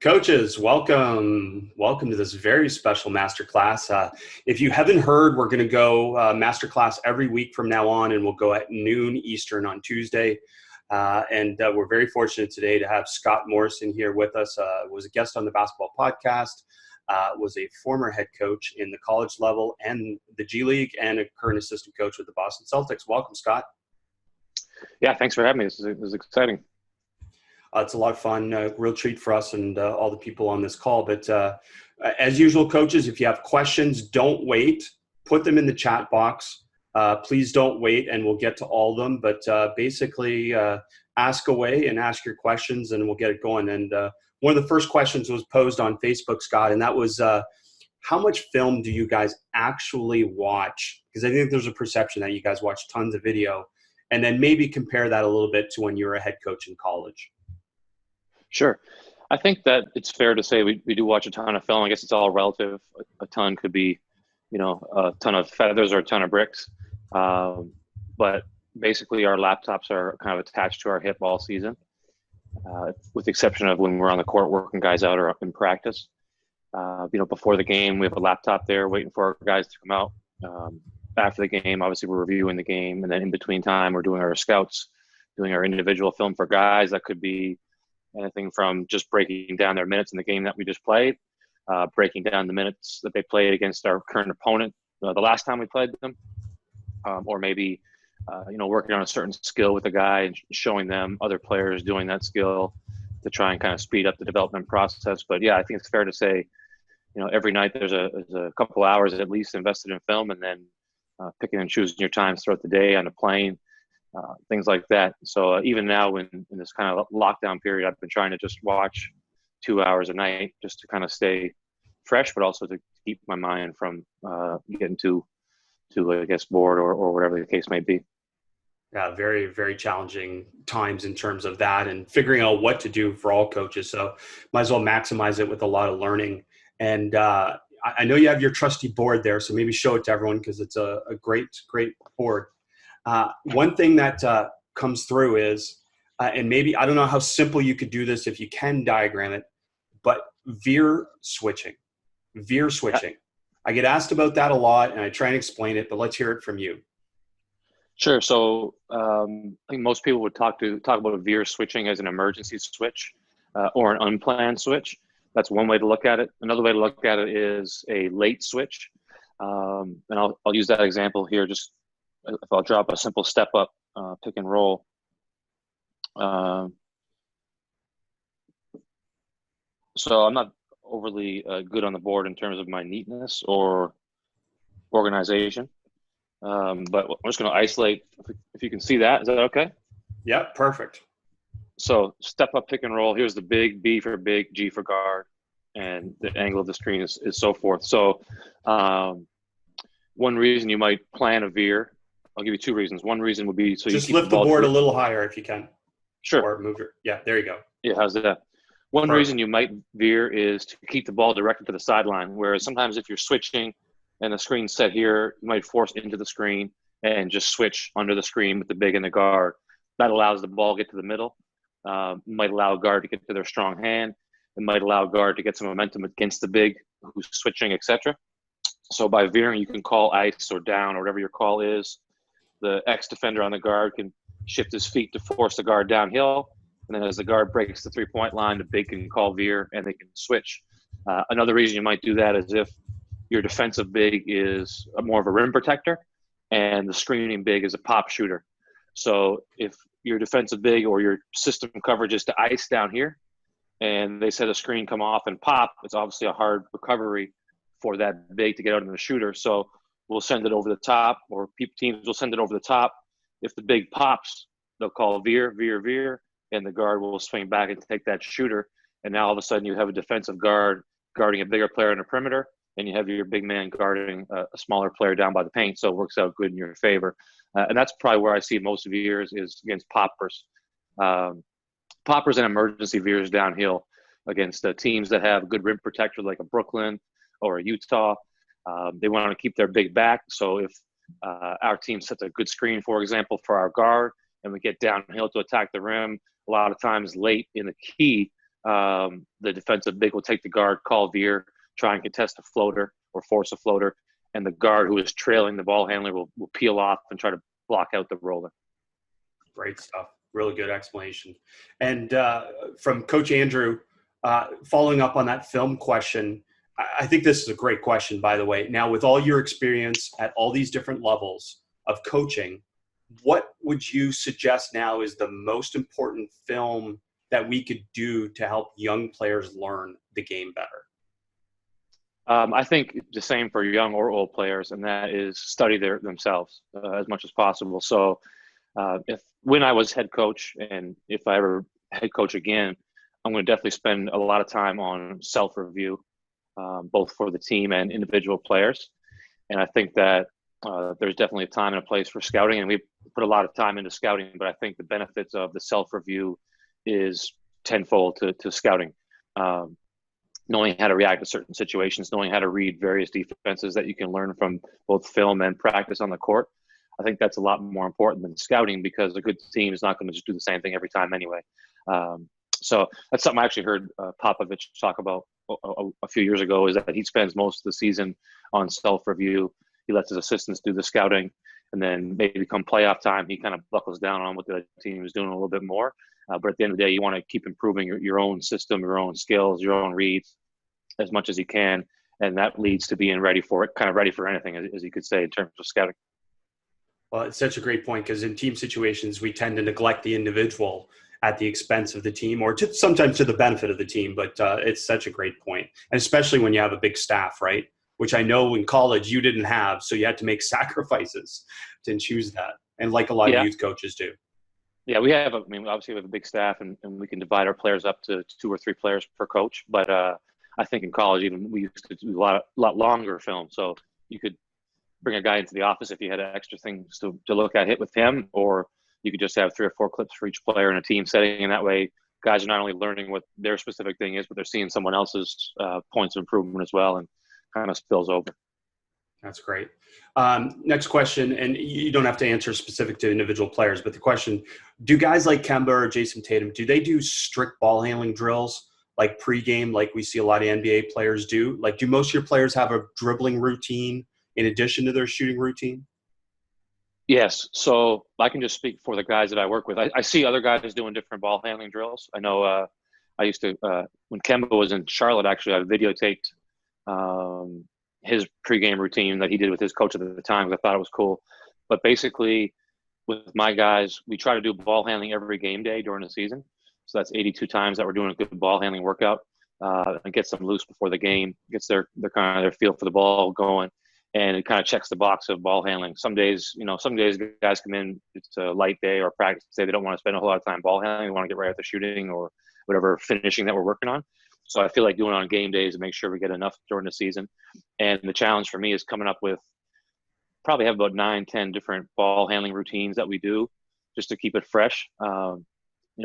Coaches, welcome to this very special masterclass. If you haven't heard, we're going to go masterclass every week from now on, and we'll go at noon Eastern on Tuesday. And we're very fortunate today to have Scott Morrison here with us. Was a guest on the basketball podcast, was a former head coach in the college level and the G League, and a current assistant coach with the Boston Celtics. Welcome, Scott. Yeah, thanks for having me. This is exciting. It's a lot of fun, real treat for us and all the people on this call. But as usual, coaches, if you have questions, don't wait. Put them in the chat box. Please don't wait, and we'll get to all of them. But basically, ask away and ask your questions, and we'll get it going. And one of the first questions was posed on Facebook, Scott, and that was, how much film do you guys actually watch? Because I think there's a perception that you guys watch tons of video. And then maybe compare that a little bit to when you were a head coach in college. Sure. I think that it's fair to say we do watch a ton of film. I guess it's all relative. A ton could be, a ton of feathers or a ton of bricks. But basically our laptops are kind of attached to our hip all season, with the exception of when we're on the court working guys out or up in practice. Before the game, we have a laptop there waiting for our guys to come out. After the game, obviously we're reviewing the game. And then in between time, we're doing our scouts, doing our individual film for guys. That could be anything from just breaking down their minutes in the game that we just played, breaking down the minutes that they played against our current opponent the last time we played them, or maybe, working on a certain skill with a guy and showing them other players doing that skill to try and kind of speed up the development process. But yeah, I think it's fair to say, every night there's a couple hours at least invested in film, and then picking and choosing your times throughout the day on the plane. Things like that. So even now in this kind of lockdown period, I've been trying to just watch 2 hours a night just to kind of stay fresh, but also to keep my mind from getting too I guess, bored or whatever the case may be. Yeah, very, very challenging times in terms of that and figuring out what to do for all coaches. So might as well maximize it with a lot of learning. And I know you have your trusty board there, so maybe show it to everyone because it's a great board. One thing that comes through is, and maybe, I don't know how simple you could do this if you can diagram it, but veer switching. I get asked about that a lot and I try and explain it, but let's hear it from you. Sure. So I think most people would talk about a veer switching as an emergency switch or an unplanned switch. That's one way to look at it. Another way to look at it is a late switch. And I'll use that example here. Just if I'll drop a simple step up, pick and roll. So I'm not overly good on the board in terms of my neatness or organization. But I'm just going to isolate. If you can see that, is that okay? Yeah, perfect. So step up, pick and roll. Here's the big, B for big, G for guard, and the angle of the screen is so forth. So one reason you might plan a veer, I'll give you two reasons. One reason would be so just you keep lift the board a little higher if you can. Sure. Or move it. Yeah, there you go. Yeah, how's that? One reason you might veer is to keep the ball directed to the sideline, whereas sometimes if you're switching and the screen's set here, you might force into the screen and just switch under the screen with the big and the guard. That allows the ball to get to the middle. Might allow a guard to get to their strong hand. It might allow a guard to get some momentum against the big who's switching, etc. So by veering, you can call ice or down or whatever your call is. The ex-defender on the guard can shift his feet to force the guard downhill. And then as the guard breaks the three-point line, the big can call veer and they can switch. Another reason you might do that is if your defensive big is more of a rim protector and the screening big is a pop shooter. So if your defensive big or your system coverage is to ice down here and they set a screen come off and pop, it's obviously a hard recovery for that big to get out of the shooter. So we'll send it over the top, or teams will send it over the top. If the big pops, they'll call veer, and the guard will swing back and take that shooter. And now all of a sudden you have a defensive guard guarding a bigger player in the perimeter, and you have your big man guarding a smaller player down by the paint. So it works out good in your favor. And that's probably where I see most veers is against poppers. Poppers and emergency veers downhill against teams that have good rim protector like a Brooklyn or a Utah. They want to keep their big back. So if our team sets a good screen, for example, for our guard, and we get downhill to attack the rim, a lot of times late in the key, The defensive big will take the guard, call veer, try and contest a floater or force a floater, and the guard who is trailing the ball handler will peel off and try to block out the roller. Great stuff. Really good explanation. And from Coach Andrew, following up on that film question, I think this is a great question, by the way. Now, with all your experience at all these different levels of coaching, what would you suggest now is the most important film that we could do to help young players learn the game better? I think the same for young or old players, and that is study themselves as much as possible. So when I was head coach, and if I ever head coach again, I'm going to definitely spend a lot of time on self-review, both for the team and individual players. And I think that there's definitely a time and a place for scouting, and we put a lot of time into scouting, but I think the benefits of the self-review is tenfold to scouting. Knowing how to react to certain situations, knowing how to read various defenses that you can learn from both film and practice on the court. I think that's a lot more important than scouting, because a good team is not going to just do the same thing every time anyway. So that's something I actually heard Popovich talk about a few years ago, is that he spends most of the season on self-review. He lets his assistants do the scouting, and then maybe come playoff time, he kind of buckles down on what the team is doing a little bit more. But at the end of the day, you want to keep improving your own system, your own skills, your own reads as much as you can. And that leads to being ready for it, kind of ready for anything, as you could say, in terms of scouting. Well, it's such a great point, because in team situations, we tend to neglect the individual at the expense of the team, or sometimes to the benefit of the team. But it's such a great point. And especially when you have a big staff, right? Which I know in college you didn't have. So you had to make sacrifices to choose that. And like a lot of youth coaches do. Yeah, obviously we have a big staff, and we can divide our players up to 2 or 3 players per coach. But I think in college, even we used to do a lot longer film. So you could bring a guy into the office if you had extra things to look at, hit with him, or you could just have 3 or 4 clips for each player in a team setting. And that way, guys are not only learning what their specific thing is, but they're seeing someone else's points of improvement as well, and kind of spills over. That's great. Next question, and you don't have to answer specific to individual players, but the question, do guys like Kemba or Jason Tatum, do they do strict ball handling drills like pregame, like we see a lot of NBA players do? Like, do most of your players have a dribbling routine in addition to their shooting routine? Yes. So I can just speak for the guys that I work with. I see other guys doing different ball handling drills. I know I used to, when Kemba was in Charlotte, actually, I videotaped his pregame routine that he did with his coach at the time, because I thought it was cool. But basically, with my guys, we try to do ball handling every game day during the season. So that's 82 times that we're doing a good ball handling workout, and gets them loose before the game, gets their kind of their feel for the ball going, and it kind of checks the box of ball handling. Some days guys come in, it's a light day or practice day, they don't want to spend a whole lot of time ball handling, they want to get right at the shooting or whatever finishing that we're working on. So I feel like doing it on game days to make sure we get enough during the season. And the challenge for me is coming up with, probably have about 9-10 different ball handling routines that we do just to keep it fresh.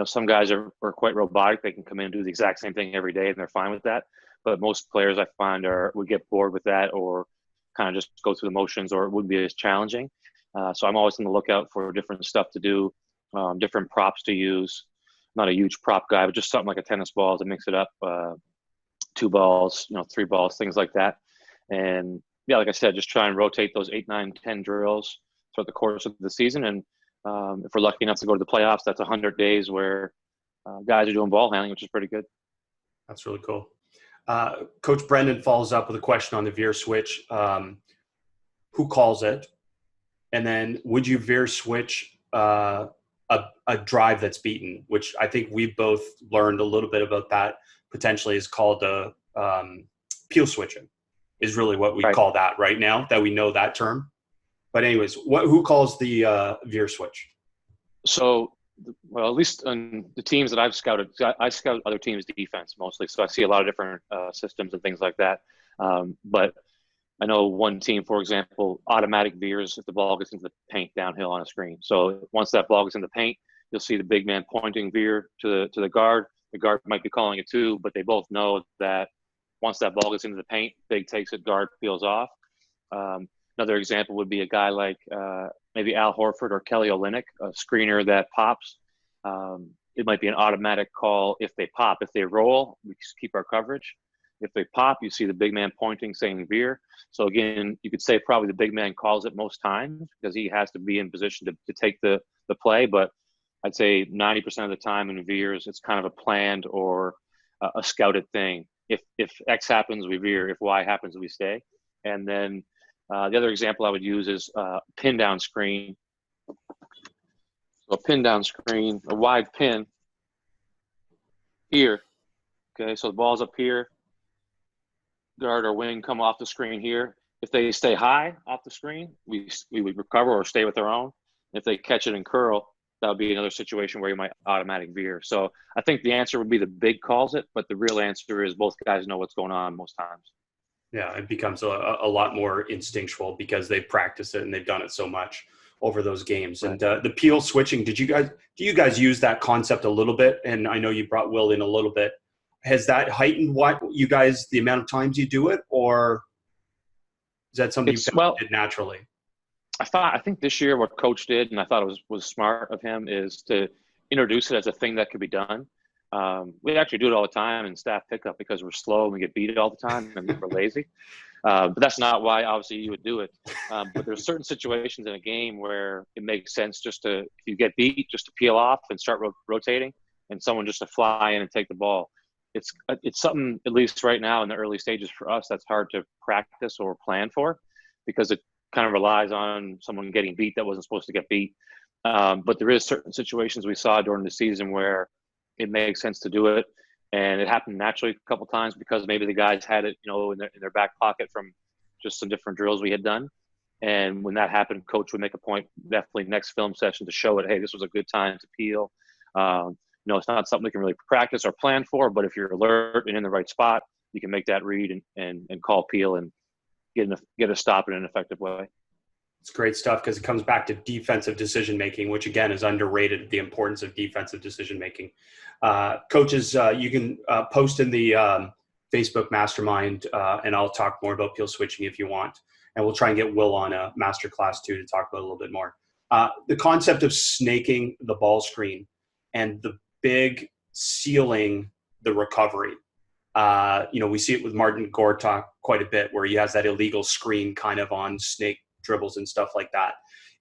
Some guys are quite robotic. They can come in and do the exact same thing every day, and they're fine with that. But most players I find would get bored with that, or kind of just go through the motions, or it wouldn't be as challenging. So I'm always on the lookout for different stuff to do, different props to use. Not a huge prop guy, but just something like a tennis ball to mix it up, 2 balls, 3 balls, things like that. And yeah, like I said, just try and rotate those 8, 9, 10 drills throughout the course of the season. And if we're lucky enough to go to the playoffs, that's 100 days where guys are doing ball handling, which is pretty good. That's really cool. Coach Brendan follows up with a question on the veer switch. Who calls it? And then would you veer switch a drive that's beaten, which I think we both learned a little bit about that, potentially is called peel switching, is really what we call that right now, that we know that term. But anyways, who calls the veer switch? So, well, at least on the teams that I've scouted, I scout other teams' defense mostly, so I see a lot of different systems and things like that. But I know one team, for example, automatic veers if the ball gets into the paint downhill on a screen. So once that ball gets in the paint, you'll see the big man pointing veer to the guard. The guard might be calling it too, but they both know that once that ball gets into the paint, big takes it, guard peels off. Another example would be a guy like maybe Al Horford or Kelly Olynyk, a screener that pops. it might be an automatic call if they pop. If they roll, we just keep our coverage. If they pop, you see the big man pointing, saying veer. So again, you could say probably the big man calls it most times because he has to be in position to take the play. But I'd say 90% of the time in veers, it's kind of a planned or a scouted thing. If X happens, we veer. If Y happens, we stay. And then the other example I would use is pin down screen. So a pin down screen, a wide pin here. Okay, so the ball's up here. Guard or wing come off the screen here. If they stay high off the screen, we would recover or stay with our own. If they catch it and curl, that would be another situation where you might automatic veer. So I think the answer would be the big calls it, but the real answer is both guys know what's going on most times. Yeah, it becomes a lot more instinctual because they've practiced it and they've done it so much over those games. Right. And the peel switching, do you guys use that concept a little bit? And I know you brought Will in a little bit. Has that heightened what you guys, the amount of times you do it, or is that something you did naturally? I think this year what Coach did, and I thought it was smart of him, is to introduce it as a thing that could be done. We actually do it all the time in staff pickup because we're slow and we get beat all the time and we're lazy. But that's not why, obviously, you would do it. But there's certain situations in a game where it makes sense just to, if you get beat, just to peel off and start rotating, and someone just to fly in and take the ball. It's something, at least right now in the early stages for us, that's hard to practice or plan for because it kind of relies on someone getting beat that wasn't supposed to get beat. But there is certain situations we saw during the season where it makes sense to do it. And it happened naturally a couple times because maybe the guys had it, in their back pocket from just some different drills we had done. And when that happened, Coach would make a point, definitely next film session, to show it, hey, this was a good time to peel. It's not something we can really practice or plan for, but if you're alert and in the right spot, you can make that read and call peel and get a stop in an effective way. It's great stuff because it comes back to defensive decision-making, which again is underrated, the importance of defensive decision-making. Coaches, you can post in the Facebook mastermind and I'll talk more about peel switching if you want. And we'll try and get Will on a masterclass too to talk about it a little bit more. The concept of snaking the ball screen and the big sealing the recovery. We see it with Martin Gortat quite a bit where he has that illegal screen kind of on snake dribbles and stuff like that.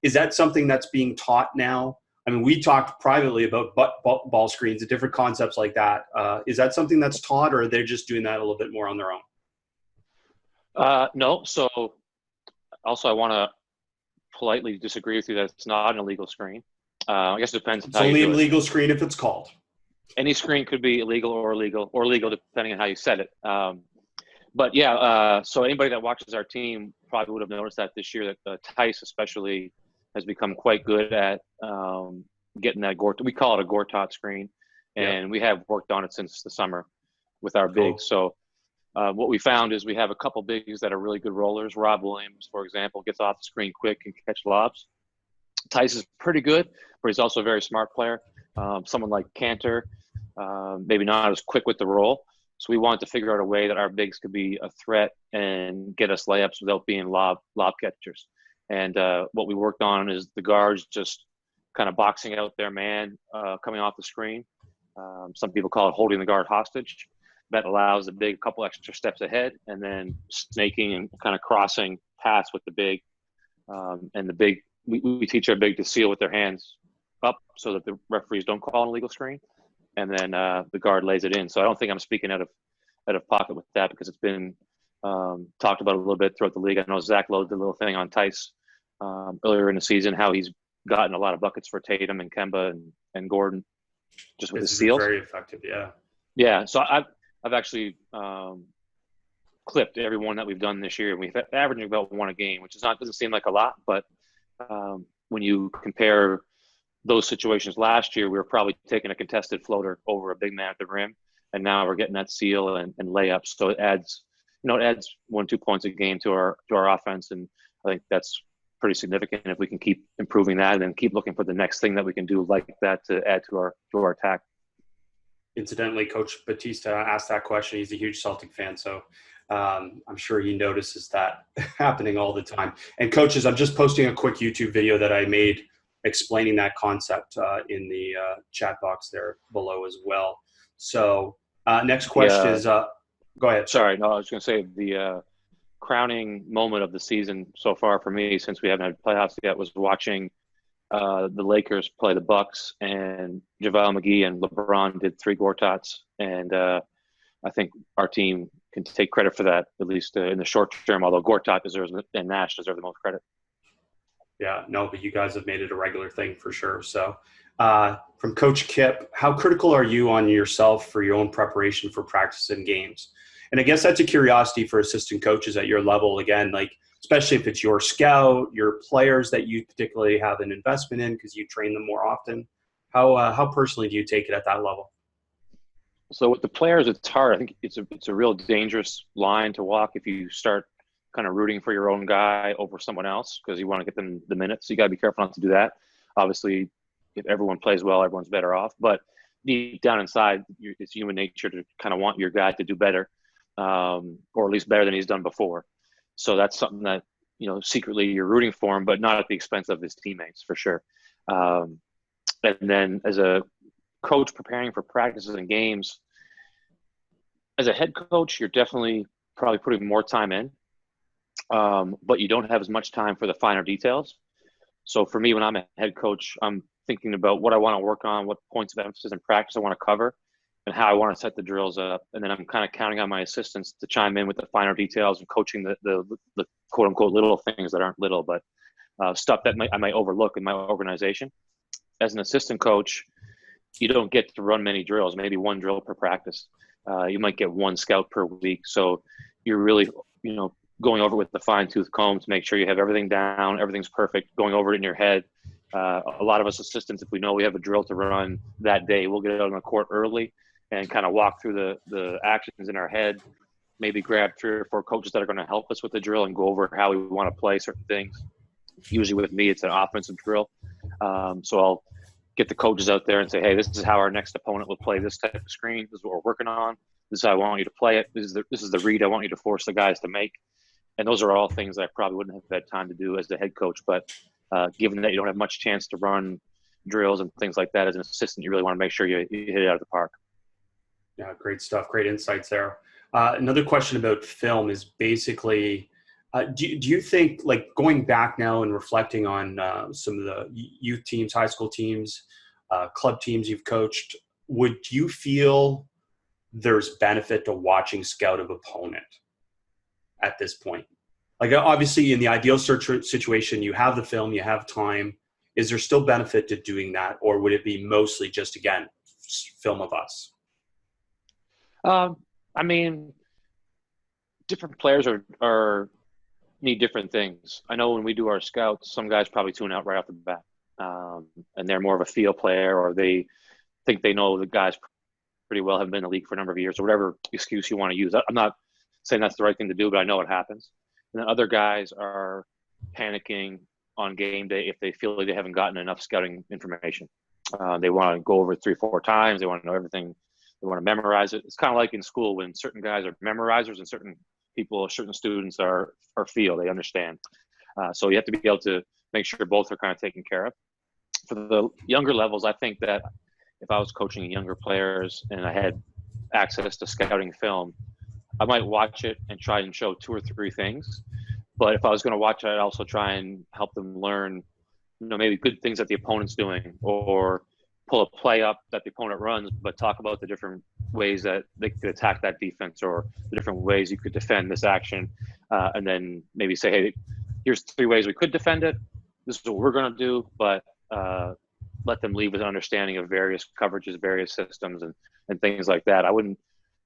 Is that something that's being taught now? I mean, we talked privately about ball screens and different concepts like that. Is that something that's taught, or are they just doing that a little bit more on their own? No. So also I want to politely disagree with you that it's not an illegal screen. I guess it depends. It's only an illegal screen if it's called. Any screen could be illegal or legal depending on how you set it. But yeah, so anybody that watches our team probably would have noticed that this year that Tice especially has become quite good at getting that we call it a Gortat screen, and we have worked on it since the summer with our bigs. So what we found is we have a couple bigs that are really good rollers. Rob Williams, for example, gets off the screen quick and catch lobs. Tice is pretty good, but he's also a very smart player. Someone like Cantor, maybe not as quick with the roll. So we wanted to figure out a way that our bigs could be a threat and get us layups without being lob catchers. And what we worked on is the guards just kind of boxing out their man coming off the screen. Some people call it holding the guard hostage. That allows the big a couple extra steps ahead, and then snaking and kind of crossing paths with the big. And the big, we teach our big to seal with their hands up so that the referees don't call an illegal screen. And then the guard lays it in. So I don't think I'm speaking out of pocket with that because it's been talked about a little bit throughout the league. I know Zach Lowe did a little thing on Tice earlier in the season, how he's gotten a lot of buckets for Tatum and Kemba and Gordon just with his seals. Very effective, yeah. Yeah, so I've actually clipped every one that we've done this year. We've averaging about one a game, which doesn't seem like a lot, but when you compare those situations last year, we were probably taking a contested floater over a big man at the rim, and now we're getting that seal and layups. So it adds 1-2 points a game to our offense, and I think that's pretty significant if we can keep improving that and then keep looking for the next thing that we can do like that to add to our attack. Incidentally, Coach Batista asked that question. He's a huge Celtic fan, so I'm sure he notices that happening all the time. And coaches, I'm just posting a quick YouTube video that I made explaining that concept in the chat box there below as well. So next question is, go ahead. Sorry, no, I was going to say the crowning moment of the season so far for me, since we haven't had playoffs yet, was watching the Lakers play the Bucks, and JaVale McGee and LeBron did 3 Gortats, and I think our team can take credit for that, at least in the short term, although Gortat deserves and Nash deserve the most credit. Yeah, no, but you guys have made it a regular thing for sure. So from Coach Kip, how critical are you on yourself for your own preparation for practice and games? And I guess that's a curiosity for assistant coaches at your level, again, like, especially if it's your scout, your players that you particularly have an investment in because you train them more often. How personally do you take it at that level? So with the players, it's hard. I think it's a real dangerous line to walk if you start kind of rooting for your own guy over someone else because you want to get them the minutes. So you got to be careful not to do that. Obviously, if everyone plays well, everyone's better off. But deep down inside, it's human nature to kind of want your guy to do better, or at least better than he's done before. So that's something that, secretly you're rooting for him, but not at the expense of his teammates, for sure. And then as a coach preparing for practices and games, as a head coach, you're definitely probably putting more time in, but you don't have as much time for the finer details. So for me, when I'm a head coach, I'm thinking about what I want to work on, what points of emphasis in practice I want to cover, and how I want to set the drills up. And then I'm kind of counting on my assistants to chime in with the finer details and coaching the quote unquote little things that aren't little, but stuff that I might overlook in my organization. As an assistant coach, you don't get to run many drills, maybe 1 drill per practice. You might get 1 scout per week. So you're really, going over it with the fine tooth comb to make sure you have everything down, everything's perfect, going over it in your head. A lot of us assistants, if we know we have a drill to run that day, we'll get out on the court early and kind of walk through the actions in our head, maybe grab 3 or 4 coaches that are going to help us with the drill and go over how we want to play certain things. Usually with me, it's an offensive drill. So I'll get the coaches out there and say, hey, this is how our next opponent will play this type of screen. This is what we're working on. This is how I want you to play it. This is the read I want you to force the guys to make. And those are all things that I probably wouldn't have had time to do as the head coach. But given that you don't have much chance to run drills and things like that as an assistant, you really want to make sure you hit it out of the park. Yeah, great stuff. Great insights there. Another question about film is basically, do you think, like, going back now and reflecting on some of the youth teams, high school teams, club teams you've coached, would you feel there's benefit to watching scout of opponent at this point? Like, obviously in the ideal situation, you have the film, you have time. Is there still benefit to doing that? Or would it be mostly just, again, film of us? I mean, different players are need different things. I know when we do our scouts, some guys probably tune out right off the bat, and they're more of a field player, or they think they know the guys pretty well, have been in the league for a number of years, or whatever excuse you want to use. I'm not saying that's the right thing to do, but I know it happens. And then other guys are panicking on game day if they feel like they haven't gotten enough scouting information. They want to go over it 3-4 times. They want to know everything. They want to memorize it. It's kind of like in school when certain guys are memorizers and certain students are feel, they understand. So you have to be able to make sure both are kind of taken care of. For the younger levels, I think that if I was coaching younger players and I had access to scouting film, I might watch it and try and show 2 or 3 things. But if I was going to watch it, I'd also try and help them learn, maybe good things that the opponent's doing, or pull a play up that the opponent runs, but talk about the different ways that they could attack that defense, or the different ways you could defend this action. And then maybe say, hey, here's 3 ways we could defend it. This is what we're going to do, but let them leave with an understanding of various coverages, various systems, and things like that. I wouldn't,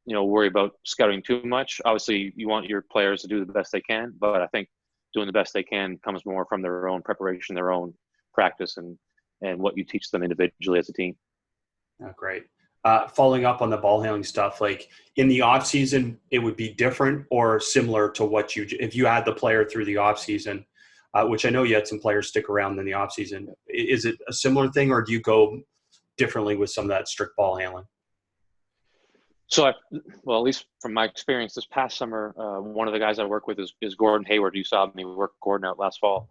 worry about scouting too much. Obviously, you want your players to do the best they can, but I think doing the best they can comes more from their own preparation, their own practice, and what you teach them individually as a team. Oh, great. Following up on the ball handling stuff, like in the off season, it would be different or similar to what if you had the player through the off season, which I know you had some players stick around in the off season. Is it a similar thing, or do you go differently with some of that strict ball handling? So, at least from my experience this past summer, one of the guys I work with is Gordon Hayward. You saw me work Gordon out last fall.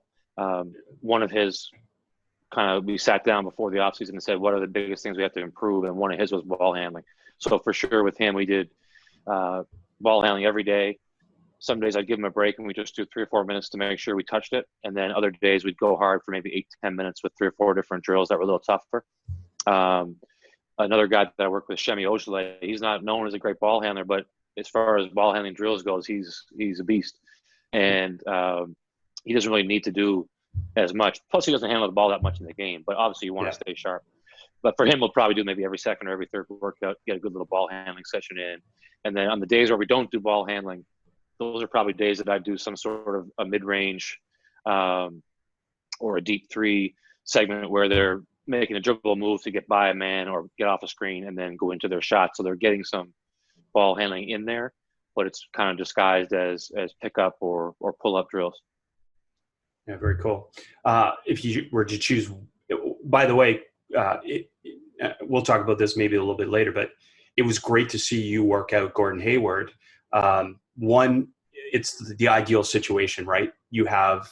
One of his we sat down before the offseason and said, what are the biggest things we have to improve? And one of his was ball handling. So for sure with him, we did ball handling every day. Some days I'd give him a break and we just do 3 or 4 minutes to make sure we touched it. And then other days we'd go hard for maybe 8 to 10 minutes with 3 or 4 different drills that were a little tougher. Another guy that I work with, Shemi Ojale, he's not known as a great ball handler, but as far as ball handling drills goes, he's a beast. And he doesn't really need to do as much. Plus, he doesn't handle the ball that much in the game, but obviously you want to stay sharp. But for him, we'll probably do maybe every second or every third workout, get a good little ball handling session in. And then on the days where we don't do ball handling, those are probably days that I do some sort of a mid-range or a deep 3 segment where they're making a dribble move to get by a man or get off a screen and then go into their shot. So they're getting some ball handling in there, but it's kind of disguised as pickup or pull-up drills. Yeah, very cool. If you were to choose, by the way, we'll talk about this maybe a little bit later, but it was great to see you work out Gordon Hayward. One, it's the ideal situation, right? You had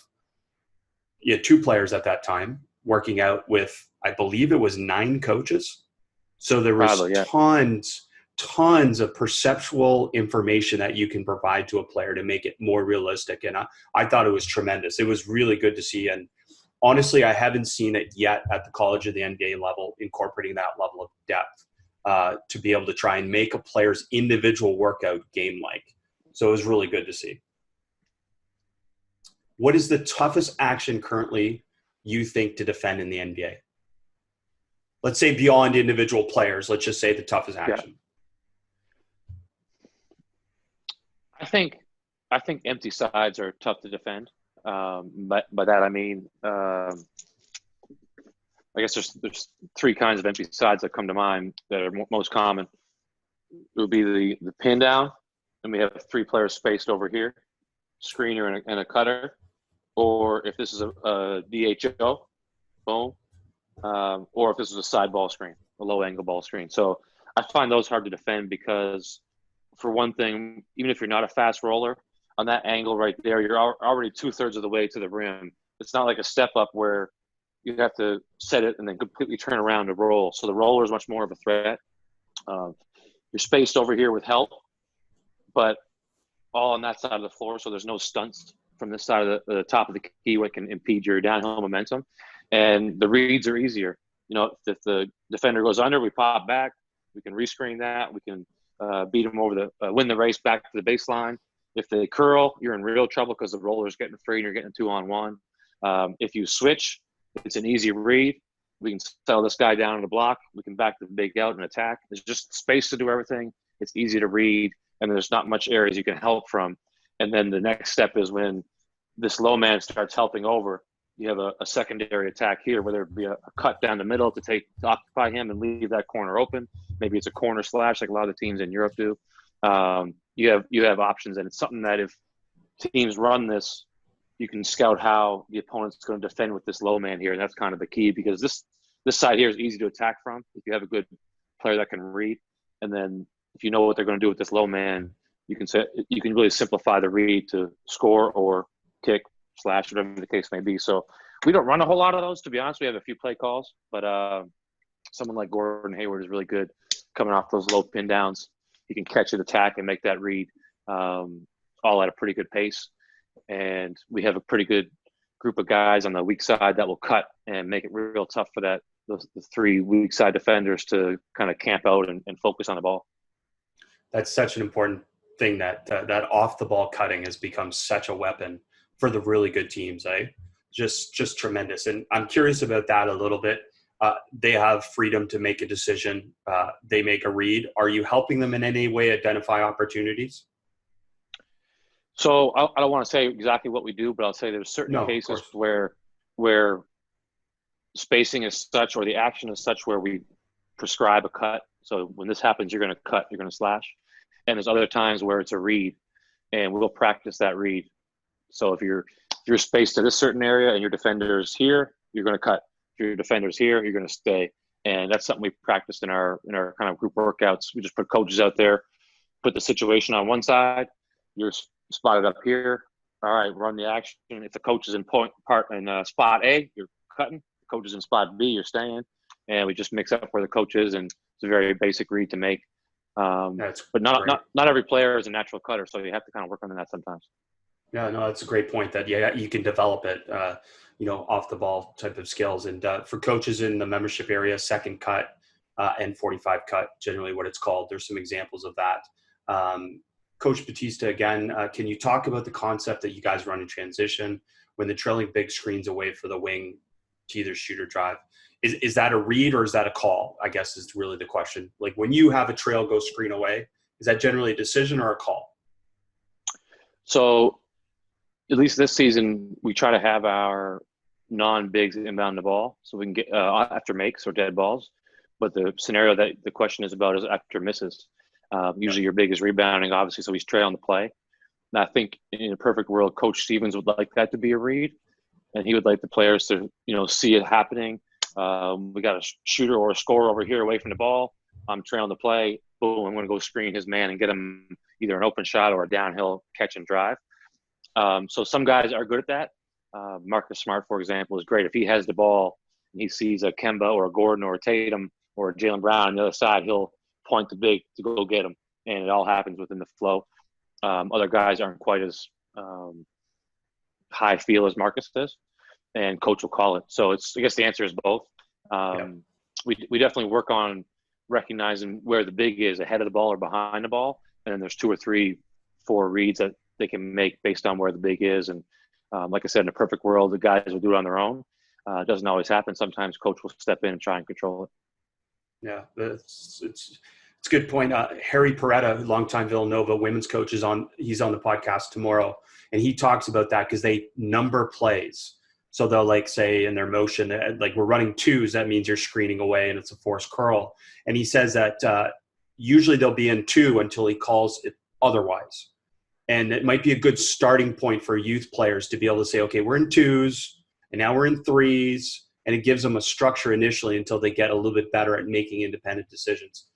2 players at that time working out with, I believe it was 9 coaches. So there was tons of perceptual information that you can provide to a player to make it more realistic. And I thought it was tremendous. It was really good to see. And honestly, I haven't seen it yet at the college or the NBA level, incorporating that level of depth to be able to try and make a player's individual workout game-like. So it was really good to see. What is the toughest action currently you think to defend in the NBA? Let's say beyond individual players, let's just say the toughest action. I think empty sides are tough to defend. But by that I mean, I guess there's 3 kinds of empty sides that come to mind that are most common. It would be the pin down, and we have 3 players spaced over here, screener and a cutter. Or if this is a DHO, boom. Or if this is a side ball screen, a low angle ball screen. So I find those hard to defend because, for one thing, even if you're not a fast roller, on that angle right there, you're already 2/3 of the way to the rim. It's not like a step up where you have to set it and then completely turn around to roll. So the roller is much more of a threat. You're spaced over here with help, but all on that side of the floor, so there's no stunts from this side of the top of the key, what can impede your downhill momentum. And the reads are easier. If the defender goes under, we pop back. We can rescreen that. We can beat them over win the race back to the baseline. If they curl, you're in real trouble because the roller's getting free and you're getting 2-on-1. If you switch, it's an easy read. We can settle this guy down in the block. We can back the big out and attack. There's just space to do everything. It's easy to read, and there's not much areas you can help from. And then the next step is when this low man starts helping over, you have a secondary attack here where there'd be a cut down the middle to occupy him and leave that corner open. Maybe it's a corner slash like a lot of the teams in Europe do. You have options, and it's something that if teams run this, you can scout how the opponent's going to defend with this low man here, and that's kind of the key because this side here is easy to attack from if you have a good player that can read, and then if you know what they're going to do with this low man, you can really simplify the read to score or kick, slash, whatever the case may be. So we don't run a whole lot of those, to be honest. We have a few play calls, but someone like Gordon Hayward is really good coming off those low pin downs. He can catch it, attack, and make that read all at a pretty good pace. And we have a pretty good group of guys on the weak side that will cut and make it real tough for the 3 weak side defenders to kind of camp out and focus on the ball. That's such an important thing that off the ball cutting has become such a weapon for the really good teams, just tremendous. And I'm curious about that a little bit. They have freedom to make a decision. They make a read. Are you helping them in any way identify opportunities? So I don't want to say exactly what we do, but I'll say there's certain cases where spacing is such or the action is such where we prescribe a cut. So when this happens, you're going to cut, you're going to slash. And there's other times where it's a read, and we'll practice that read. So if you're spaced to this certain area and your defender's here, you're going to cut. If your defender's here, you're going to stay. And that's something we practiced in our kind of group workouts. We just put coaches out there, put the situation on one side. You're spotted up here. All right, run the action. If the coach is in spot A, you're cutting. coach is in spot B, you're staying. And we just mix up where the coach is, and it's a very basic read to make. That's but great. not every player is a natural cutter, so you have to kind of work on that sometimes. Yeah, no, that's a great point that, yeah, you can develop it, off the ball type of skills. And for coaches in the membership area, second cut and 45 cut, generally what it's called. There's some examples of that. Coach Batista, again, can you talk about the concept that you guys run in transition when the trailing big screens away for the wing to either shoot or drive? Is that a read or is that a call, I guess is really the question. Like when you have a trail go screen away, is that generally a decision or a call? So at least this season, we try to have our non-bigs inbound the ball so we can get after makes or dead balls. But the scenario that the question is about is after misses. Usually your big is rebounding, obviously, so he's trailing the play. And I think in a perfect world, Coach Stevens would like that to be a read, and he would like the players to, see it happening. We got a shooter or a scorer over here away from the ball. I'm trailing the play. Boom, I'm going to go screen his man and get him either an open shot or a downhill catch and drive. So some guys are good at that. Marcus Smart, for example, is great. If he has the ball and he sees a Kemba or a Gordon or a Tatum or a Jaylen Brown on the other side, he'll point the big to go get him, and it all happens within the flow. Other guys aren't quite as high feel as Marcus is, and coach will call it. So I guess the answer is both. We definitely work on recognizing where the big is, ahead of the ball or behind the ball, and then there's 2 or 3, 4 reads that they can make based on where the big is. And like I said, in a perfect world, the guys will do it on their own. It doesn't always happen. Sometimes coach will step in and try and control it. Yeah, it's a good point. Harry Peretta, longtime Villanova women's coach, he's on the podcast tomorrow, and he talks about that because they number plays. So they'll like say in their motion, like we're running 2s, that means you're screening away and it's a forced curl. And he says that usually they'll be in 2 until he calls it otherwise. And it might be a good starting point for youth players to be able to say, okay, we're in 2s and now we're in 3s. And it gives them a structure initially until they get a little bit better at making independent decisions.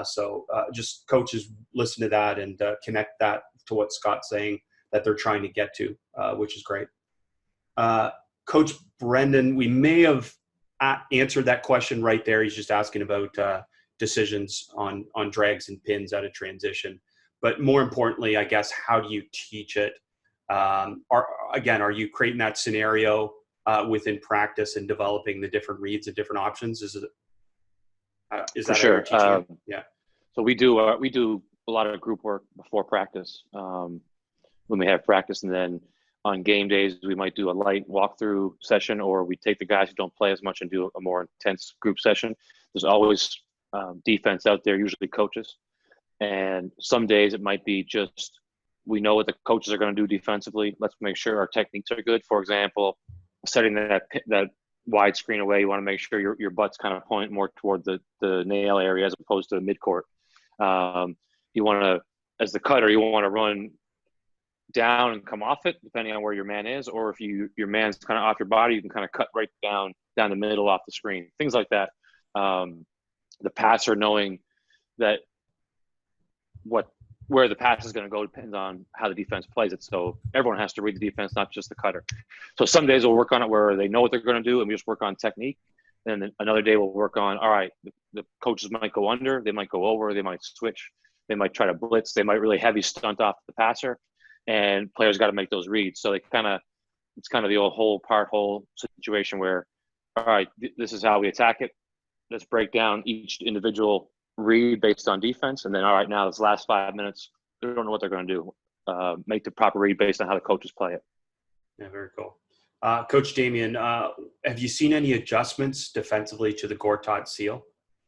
So just coaches listen to that and connect that to what Scott's saying that they're trying to get to, which is great. Coach Brendan, we may have answered that question right there. He's just asking about decisions on drags and pins out of transition. But more importantly, I guess, how do you teach it? Are you creating that scenario within practice and developing the different reads and different options? Is that sure? Yeah. So we do a lot of group work before practice when we have practice, and then on game days we might do a light walkthrough session, or we take the guys who don't play as much and do a more intense group session. There's always defense out there, usually coaches, and some days it might be just we know what the coaches are going to do defensively. Let's make sure our techniques are good. For example, setting that wide screen away, you want to make sure your butt's kind of point more toward the nail area as opposed to the midcourt. You want to, as the cutter, you want to run down and come off it, depending on where your man is. Or if your man's kind of off your body, you can kind of cut right down the middle off the screen. Things like that. The passer knowing that where the pass is going to go depends on how the defense plays it. So everyone has to read the defense, not just the cutter. So some days we'll work on it where they know what they're going to do, and we just work on technique. And then another day we'll work on, all right, the coaches might go under, they might go over, they might switch, they might try to blitz, they might really heavy stunt off the passer, and players got to make those reads. So it's kind of the old whole situation where, all right, this is how we attack it. Let's break down each individual read based on defense, and then all right, now this last 5 minutes, they don't know what they're going to do. Make the proper read based on how the coaches play it. Yeah, very cool. Coach Damien, have you seen any adjustments defensively to the Gortat seal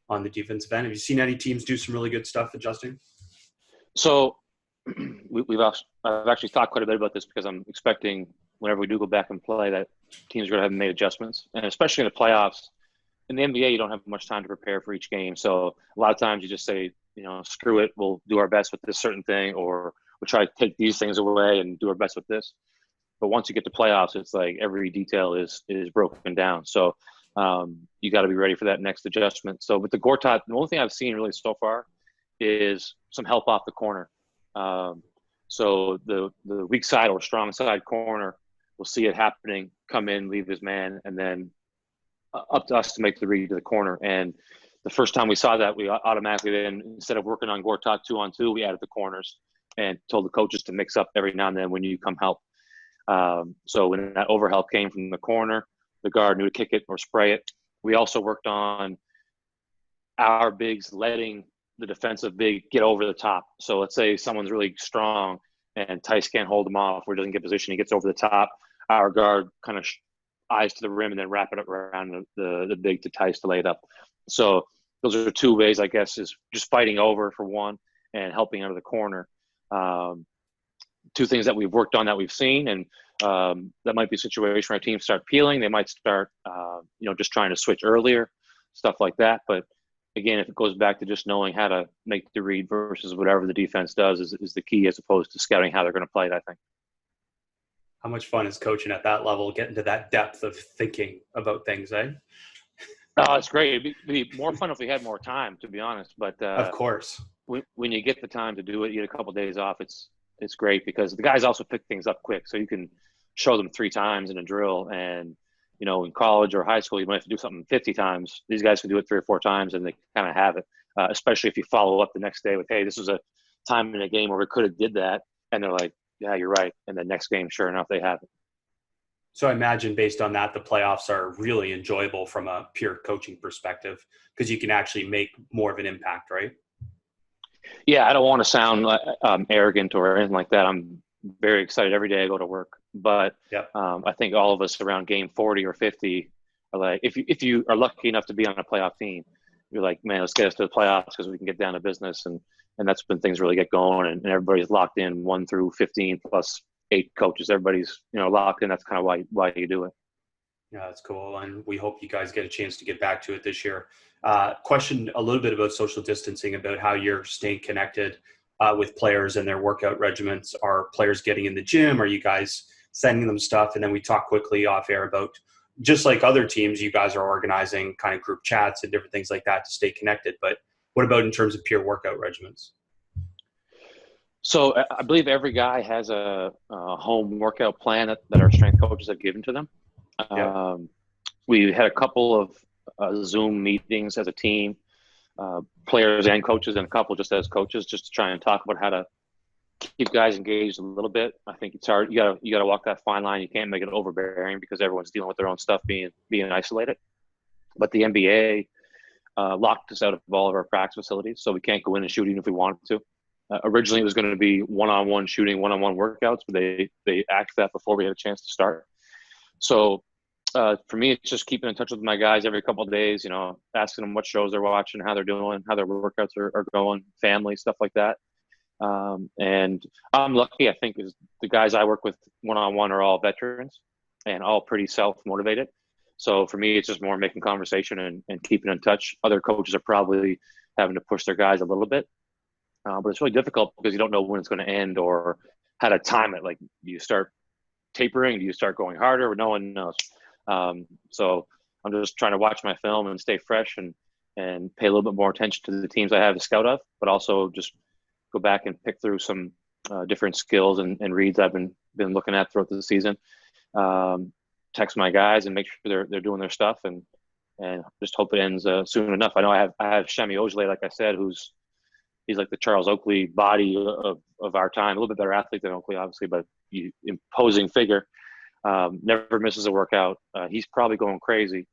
on the defensive end? Have you seen any teams do some really good stuff adjusting? So I've actually thought quite a bit about this, because I'm expecting whenever we do go back and play that teams are going to have made adjustments, and especially in the playoffs. In the NBA, you don't have much time to prepare for each game. So a lot of times you just say, screw it, we'll do our best with this certain thing, or we'll try to take these things away and do our best with this. But once you get to playoffs, it's like every detail is broken down. So you got to be ready for that next adjustment. So with the Gortat, the only thing I've seen really so far is some help off the corner. So the weak side or strong side corner, we'll see it happening, come in, leave his man, and then up to us to make the read to the corner. And the first time we saw that, we automatically then, instead of working on Gortat 2-on-2, we added the corners and told the coaches to mix up every now and then when you come help. So when that overhelp came from the corner, the guard knew to kick it or spray it. We also worked on our bigs letting the defensive big get over the top. So let's say someone's really strong and Tice can't hold him off or doesn't get position, he gets over the top. Our guard kind of eyes to the rim and then wrap it up around the big to Tice to lay it up. So those are two ways, I guess, is just fighting over for one and helping out of the corner. Two things that we've worked on that we've seen, and that might be a situation where teams start peeling. They might start, just trying to switch earlier, stuff like that. But again, if it goes back to just knowing how to make the read versus whatever the defense does is the key, as opposed to scouting how they're going to play it, I think. How much fun is coaching at that level, getting to that depth of thinking about things, eh? Oh, it's great. It'd be more fun if we had more time, to be honest. But of course, when you get the time to do it, you get a couple of days off. It's great because the guys also pick things up quick. So you can show them 3 times in a drill, and in college or high school, you might have to do something 50 times. These guys can do it 3 or 4 times, and they kind of have it. Especially if you follow up the next day with, "Hey, this was a time in a game where we could have did that," and they're like, "Yeah, you're right." And the next game, sure enough, they have it. So I imagine based on that, the playoffs are really enjoyable from a pure coaching perspective because you can actually make more of an impact, right? Yeah, I don't want to sound arrogant or anything like that. I'm very excited every day I go to work. But yep. I think all of us around game 40 or 50 are like, if you are lucky enough to be on a playoff team, you're like, man, let's get us to the playoffs because we can get down to business. And that's when things really get going, and everybody's locked in 1 through 15 plus 8 coaches. Everybody's locked in. That's kind of why you do it. Yeah, that's cool. And we hope you guys get a chance to get back to it this year. Question a little bit about social distancing, about how you're staying connected with players and their workout regimens. Are players getting in the gym? Are you guys sending them stuff? And then we talk quickly off air about, just like other teams, you guys are organizing kind of group chats and different things like that to stay connected. But what about in terms of pure workout regimens? So I believe every guy has a home workout plan that our strength coaches have given to them. Yeah. We had a couple of Zoom meetings as a team, players and coaches, and a couple just as coaches, just to try and talk about how to keep guys engaged a little bit. I think it's hard. You gotta walk that fine line. You can't make it overbearing because everyone's dealing with their own stuff, being isolated. But the NBA locked us out of all of our practice facilities, so we can't go in and shoot even if we wanted to. Originally, it was going to be one-on-one shooting, one-on-one workouts, but they axed that before we had a chance to start. So for me, it's just keeping in touch with my guys every couple of days, asking them what shows they're watching, how they're doing, how their workouts are going, family, stuff like that. And I'm lucky, I think, is the guys I work with one-on-one are all veterans and all pretty self-motivated. So for me, it's just more making conversation and keeping in touch. Other coaches are probably having to push their guys a little bit. But it's really difficult because you don't know when it's going to end or how to time it. Like, do you start tapering? Do you start going harder? No one knows. So I'm just trying to watch my film and stay fresh and pay a little bit more attention to the teams I have to scout of, but also just go back and pick through some different skills and reads I've been looking at throughout the season. Text my guys and make sure they're doing their stuff and just hope it ends soon enough. I know I have Shemi Ojale, like I said, he's like the Charles Oakley body of our time. A little bit better athlete than Oakley, obviously, but imposing figure. Never misses a workout. He's probably going crazy.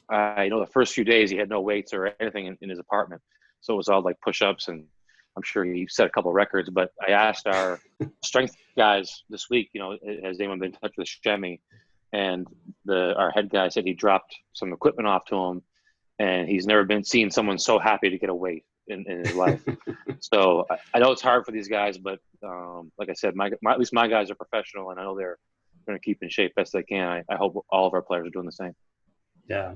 I know the first few days he had no weights or anything in his apartment. So it was all like push-ups, and I'm sure he set a couple of records. But I asked our strength guys this week, has anyone been in touch with Shemi? And our head guy said he dropped some equipment off to him, and he's never been seen someone so happy to get a weight in his life. So I know it's hard for these guys, but like I said, at least my guys are professional, and I know they're going to keep in shape best they can. I hope all of our players are doing the same. Yeah,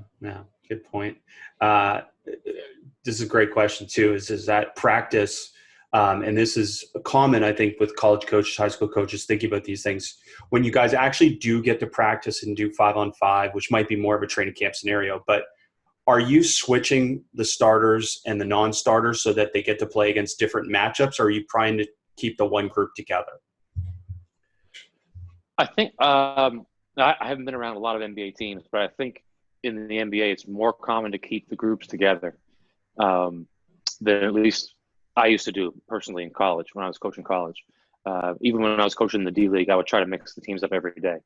good point. This is a great question too. Is that practice, and this is common, I think, with college coaches, high school coaches thinking about these things. When you guys actually do get to practice and do 5-on-5, which might be more of a training camp scenario, but are you switching the starters and the non-starters so that they get to play against different matchups, or are you trying to keep the one group together? I think I haven't been around a lot of NBA teams, but I think in the NBA, it's more common to keep the groups together than at least I used to do personally in college when I was coaching college. Even when I was coaching the D League, I would try to mix the teams up every day.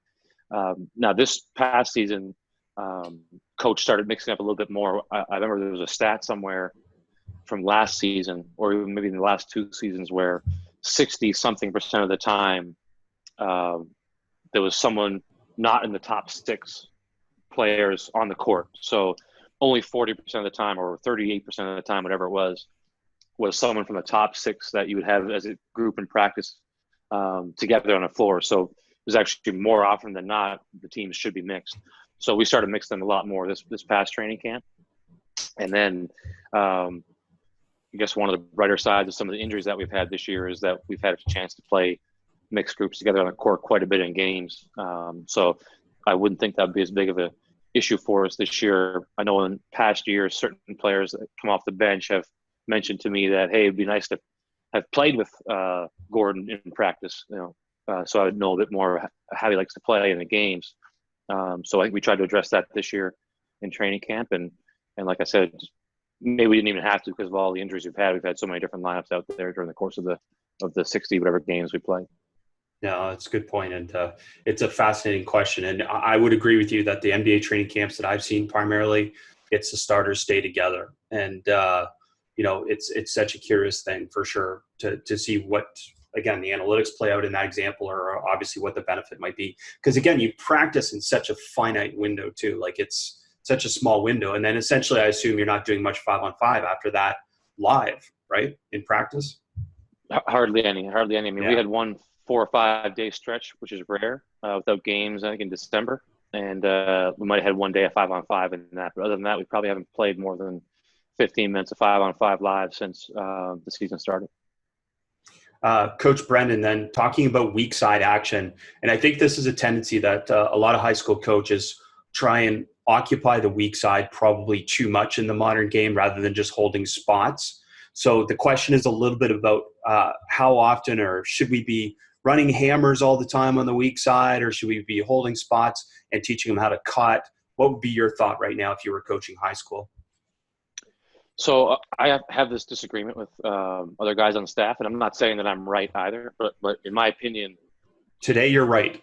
Now, this past season, coach started mixing up a little bit more. I remember there was a stat somewhere from last season, or even maybe in the last 2 seasons, where 60-something% of the time there was someone not in the top 6 players on the court. So only 40% of the time, or 38% of the time, whatever it was someone from the top 6 that you would have as a group in practice together on the floor. So it was actually more often than not, the teams should be mixed. So we started mixing them a lot more this past training camp. And then I guess one of the brighter sides of some of the injuries that we've had this year is that we've had a chance to play mixed groups together on the court quite a bit in games. So I wouldn't think that would be as big of an issue for us this year. I know in past years, certain players that come off the bench have mentioned to me that, hey, it'd be nice to have played with Gordon in practice, so I would know a bit more how he likes to play in the games. So I think we tried to address that this year in training camp. And like I said, maybe we didn't even have to because of all the injuries we've had. We've had so many different lineups out there during the course of the 60 whatever games we played. No, that's a good point. And it's a fascinating question. And I would agree with you that the NBA training camps that I've seen primarily, it's the starters stay together. And, it's such a curious thing for sure to see what, again, the analytics play out in that example, or obviously what the benefit might be. Because again, you practice in such a finite window too. Like it's such a small window. And then essentially I assume you're not doing much 5-on-5 after that live, right? In practice? Hardly any. I mean, Yeah. We had one 4 or 5 day stretch, which is rare, without games, I think in December. And we might've had one day of 5-on-5 in that, but other than that, we probably haven't played more than 15 minutes of 5-on-5 live since the season started. Coach Brendan, then talking about weak side action. And I think this is a tendency that a lot of high school coaches try and occupy the weak side probably too much in the modern game rather than just holding spots. So the question is a little bit about how often, or should we be running hammers all the time on the weak side, or should we be holding spots and teaching them how to cut? What would be your thought right now if you were coaching high school? So I have this disagreement with other guys on staff, and I'm not saying that I'm right either, but in my opinion, today you're right.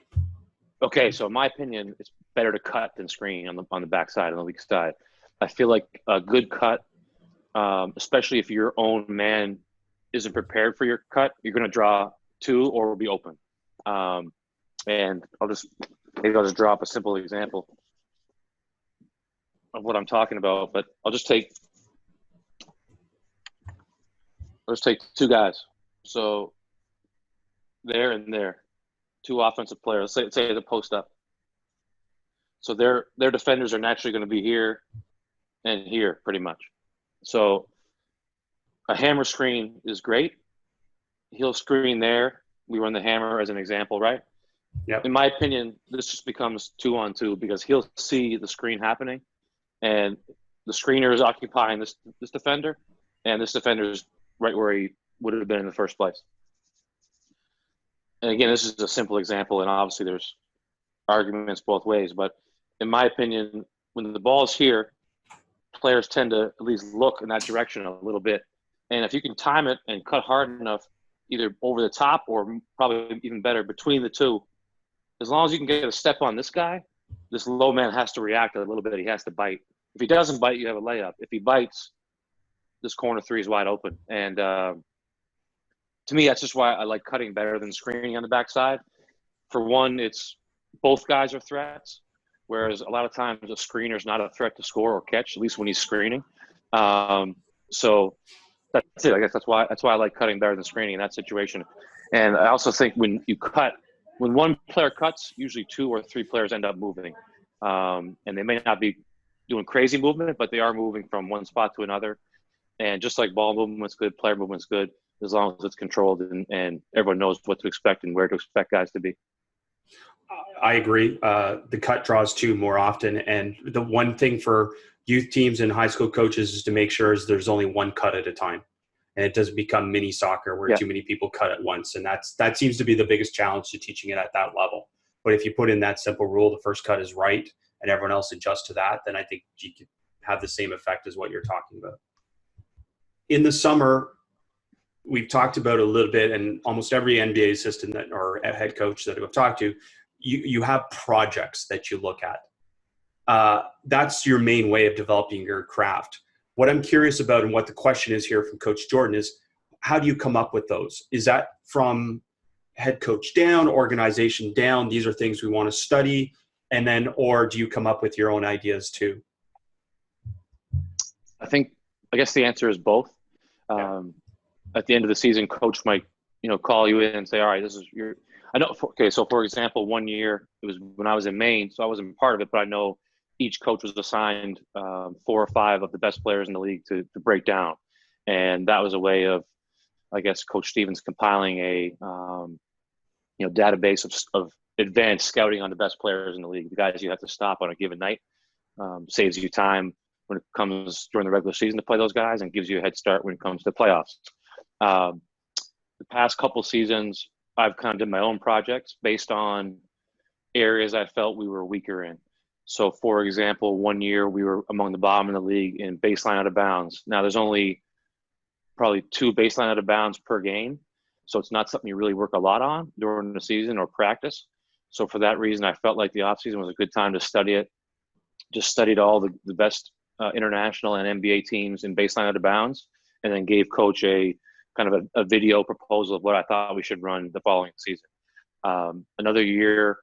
Okay, so in my opinion, it's better to cut than screen on the backside, on the weak side. I feel like a good cut, especially if your own man isn't prepared for your cut, you're going to draw 2 or be open. And I'll just draw up a simple example of what I'm talking about. But I'll just take 2 guys. So there and there, 2 offensive players. Say the post up. So their defenders are naturally going to be here and here, pretty much. So a hammer screen is great. He'll screen there. We run the hammer as an example, right? Yep. In my opinion, this just becomes 2-on-2 because he'll see the screen happening, and the screener is occupying this defender, and this defender is right where he would have been in the first place. And again, this is a simple example, and obviously there's arguments both ways. But in my opinion, when the ball is here, players tend to at least look in that direction a little bit. And if you can time it and cut hard enough, either over the top or probably even better between the 2, as long as you can get a step on this guy, this low man has to react a little bit. He has to bite. If he doesn't bite, you have a layup. If he bites, this corner 3 is wide open. And to me, that's just why I like cutting better than screening on the backside. For one, it's both guys are threats, whereas a lot of times a screener is not a threat to score or catch, at least when he's screening. So that's it. I guess that's why I like cutting better than screening in that situation. And I also think when one player cuts, usually 2 or 3 players end up moving. And they may not be doing crazy movement, but they are moving from one spot to another. And just like ball movement's good, player movement's good, as long as it's controlled and everyone knows what to expect and where to expect guys to be. I agree. The cut draws 2 more often. And the one thing for youth teams and high school coaches is to make sure is there's only one cut at a time. And it doesn't become mini soccer where too many people cut at once. And that seems to be the biggest challenge to teaching it at that level. But if you put in that simple rule, the first cut is right, and everyone else adjusts to that, then I think you could have the same effect as what you're talking about. In the summer, we've talked about a little bit, and almost every NBA assistant or head coach that I've talked to, you have projects that you look at. That's your main way of developing your craft. What I'm curious about, and what the question is here from Coach Jordan, is how do you come up with those? Is that from head coach down, organization down? These are things we want to study, and then, or do you come up with your own ideas too? I guess the answer is both. At the end of the season, coach might, call you in and say, all right, this is your, I know. So for example, one year, it was when I was in Maine, so I wasn't part of it, but I know each coach was assigned 4 or 5 of the best players in the league to break down. And that was a way of, I guess, Coach Stevens compiling a, database of advanced scouting on the best players in the league, the guys you have to stop on a given night. Saves you time when it comes during the regular season to play those guys, and gives you a head start when it comes to playoffs. The past couple seasons, I've kind of done my own projects based on areas I felt we were weaker in. So, for example, one year we were among the bottom in the league in baseline out of bounds. Now, there's only probably 2 baseline out of bounds per game, so it's not something you really work a lot on during the season or practice. So for that reason, I felt like the offseason was a good time to study it. Just studied all the best international and NBA teams in baseline out of bounds, and then gave coach a kind of a video proposal of what I thought we should run the following season. Another year,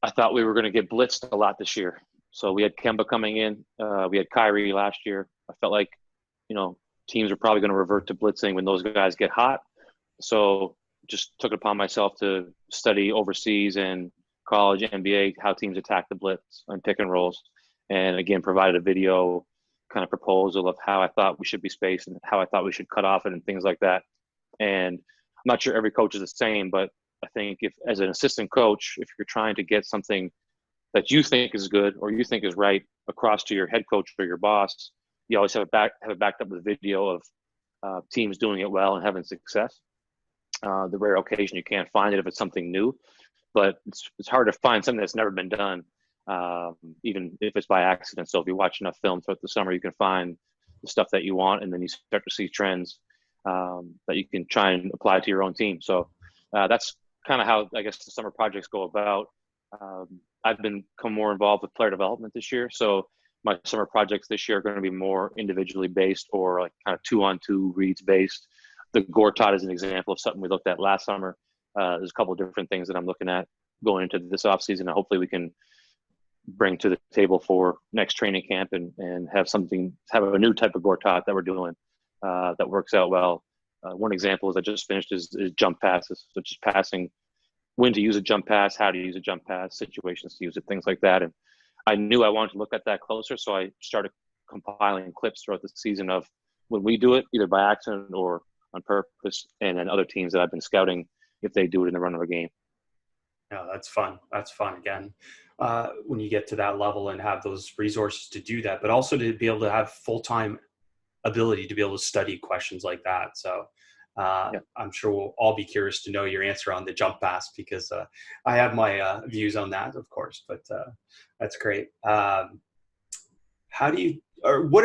I thought we were going to get blitzed a lot this year. So we had Kemba coming in. We had Kyrie last year. I felt like, teams are probably going to revert to blitzing when those guys get hot. So just took it upon myself to study overseas and college, NBA, how teams attack the blitz and pick and rolls. And again, provided a video kind of proposal of how I thought we should be spaced and how I thought we should cut off it and things like that. And I'm not sure every coach is the same, but I think if, as an assistant coach, if you're trying to get something that you think is good or you think is right across to your head coach or your boss, you always have it backed up with video of teams doing it well and having success. The rare occasion you can't find it if it's something new, but it's hard to find something that's never been done, even if it's by accident. So if you watch enough film throughout the summer, you can find the stuff that you want, and then you start to see trends that you can try and apply to your own team. So that's kind of how, I guess, the summer projects go about. I've become more involved with player development this year. So my summer projects this year are going to be more individually based or like kind of 2-on-2 reads based. The Gortat is an example of something we looked at last summer. There's a couple of different things that I'm looking at going into this offseason, and hopefully we can bring to the table for next training camp and have a new type of Gortat that we're doing that works out well. One example is I just finished is jump passes, so just passing, when to use a jump pass, how to use a jump pass, situations to use it, things like that. And I knew I wanted to look at that closer, so I started compiling clips throughout the season of when we do it, either by accident or on purpose, and then other teams that I've been scouting if they do it in the run of a game. Yeah, that's fun. That's fun again, when you get to that level and have those resources to do that, but also to be able to have full-time ability to be able to study questions like that. So I'm sure we'll all be curious to know your answer on the jump pass, because I have my views on that, of course, but that's great. What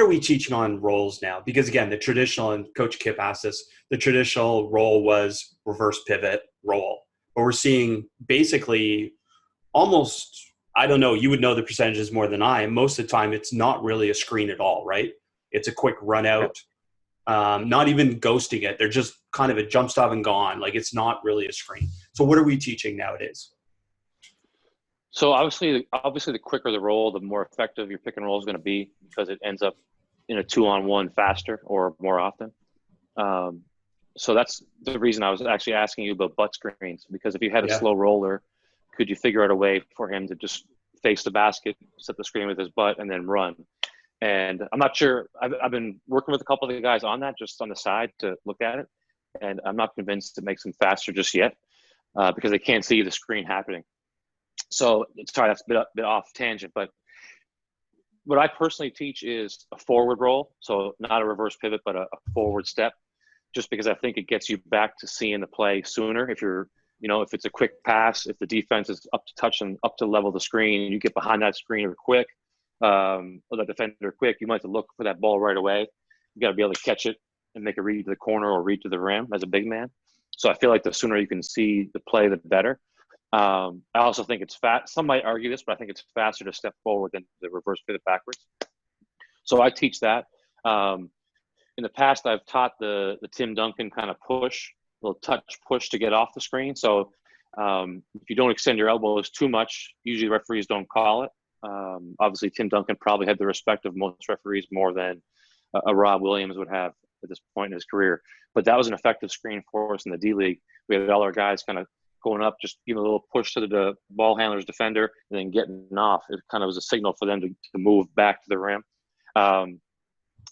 are we teaching on roles now? Because again, the traditional, and Coach Kip asked this, the traditional role was reverse pivot role, but we're seeing basically almost, I don't know, you would know the percentages more than I, most of the time it's not really a screen at all, right? It's a quick run out, not even ghosting it. They're just kind of a jump stop and gone. Like, it's not really a screen. So what are we teaching nowadays? So obviously the quicker the roll, the more effective your pick and roll is going to be, because it ends up in a 2-on-1 faster or more often. So that's the reason I was actually asking you about butt screens, because if you had a slow roller, could you figure out a way for him to just face the basket, set the screen with his butt, and then run? And I'm not sure. I've been working with a couple of the guys on that, just on the side to look at it, and I'm not convinced it makes them faster just yet, because they can't see the screen happening. So sorry, that's a bit off tangent, but what I personally teach is a forward roll. So not a reverse pivot, but a forward step, just because I think it gets you back to seeing the play sooner. If you're If it's a quick pass, if the defense is up to touch and up to level of the screen, and you get behind that screen quick, or the defender quick, you might have to look for that ball right away. You got to be able to catch it and make a read to the corner or read to the rim as a big man. So I feel like the sooner you can see the play, the better. I also think it's fast. Some might argue this, but I think it's faster to step forward than the reverse pivot backwards. So I teach that. In the past, I've taught the Tim Duncan kind of push, little touch push to get off the screen. So if you don't extend your elbows too much, usually referees don't call it. Obviously, Tim Duncan probably had the respect of most referees more than a Rob Williams would have at this point in his career. But that was an effective screen for us in the D League. We had all our guys kind of going up, just giving a little push to the ball handler's defender, and then getting off. It kind of was a signal for them to move back to the rim. And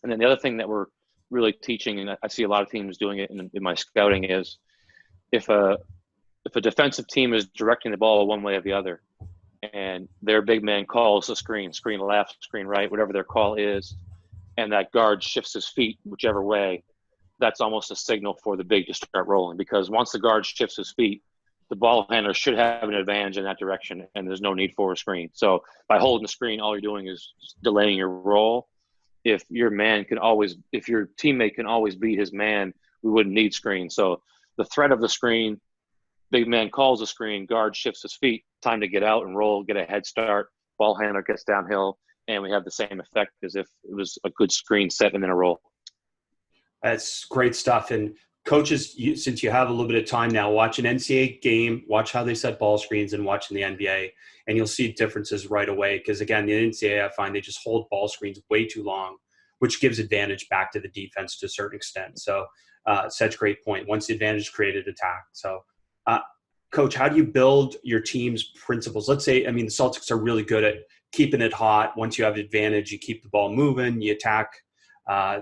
then the other thing that we're really teaching, and I see a lot of teams doing it in my scouting, is if a defensive team is directing the ball one way or the other, and their big man calls the screen left, screen right, whatever their call is, and that guard shifts his feet whichever way, that's almost a signal for the big to start rolling. Because once the guard shifts his feet, the ball handler should have an advantage in that direction, and there's no need for a screen. So by holding the screen, all you're doing is delaying your roll. If your teammate can always beat his man, we wouldn't need screen. So the threat of the screen, big man calls the screen, guard shifts his feet, time to get out and roll, get a head start, ball handler gets downhill, and we have the same effect as if it was a good screen set and then a roll. That's great stuff. And coaches, since you have a little bit of time now, watch an NCAA game, watch how they set ball screens, and watch in the NBA, and you'll see differences right away. Because again, the NCAA, I find they just hold ball screens way too long, which gives advantage back to the defense to a certain extent. So such a great point. Once the advantage is created, attack. So Coach, how do you build your team's principles? Let's say, the Celtics are really good at keeping it hot. Once you have advantage, you keep the ball moving, you attack.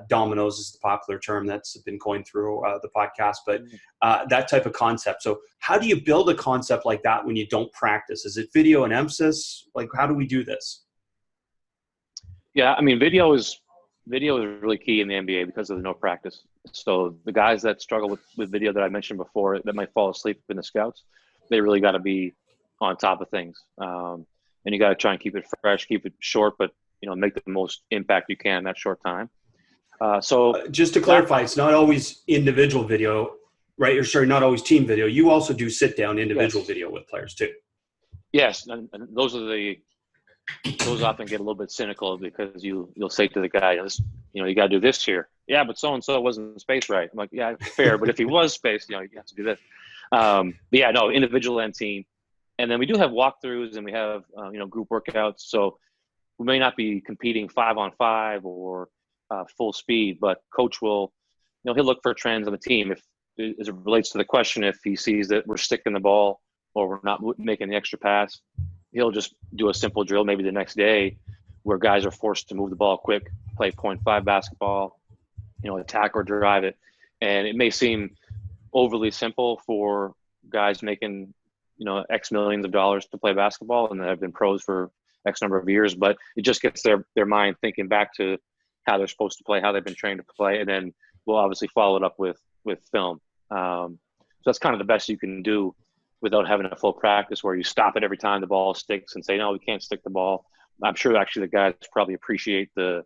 Dominoes is the popular term that's been going through the podcast, but that type of concept. So how do you build a concept like that when you don't practice? Is it video and emphasis? Like, how do we do this? Yeah, video is really key in the NBA because of the no practice. So the guys that struggle with video that I mentioned before that might fall asleep in the scouts, they really got to be on top of things. And you got to try and keep it fresh, keep it short, but make the most impact you can in that short time. So just to clarify, it's not always individual video, right? Or sorry, not always team video. You also do sit down individual video with players too. Yes, and those often get a little bit cynical because you'll say to the guy, you got to do this here. Yeah, but so and so wasn't spaced right. I'm like, yeah, fair, but if he was spaced, you have to do this. But yeah, no, individual and team, and then we do have walkthroughs and we have group workouts. So we may not be competing 5-on-5 or full speed, but coach will, he'll look for trends on the team. If as it relates to the question, if he sees that we're sticking the ball or we're not making the extra pass, he'll just do a simple drill maybe the next day where guys are forced to move the ball quick, play 0.5 basketball, attack or drive it. And it may seem overly simple for guys making, X millions of dollars to play basketball and that have been pros for X number of years, but it just gets their mind thinking back to how they're supposed to play, how they've been trained to play, and then we'll obviously follow it up with film. So that's kind of the best you can do without having a full practice where you stop it every time the ball sticks and say, no, we can't stick the ball. I'm sure actually the guys probably appreciate the,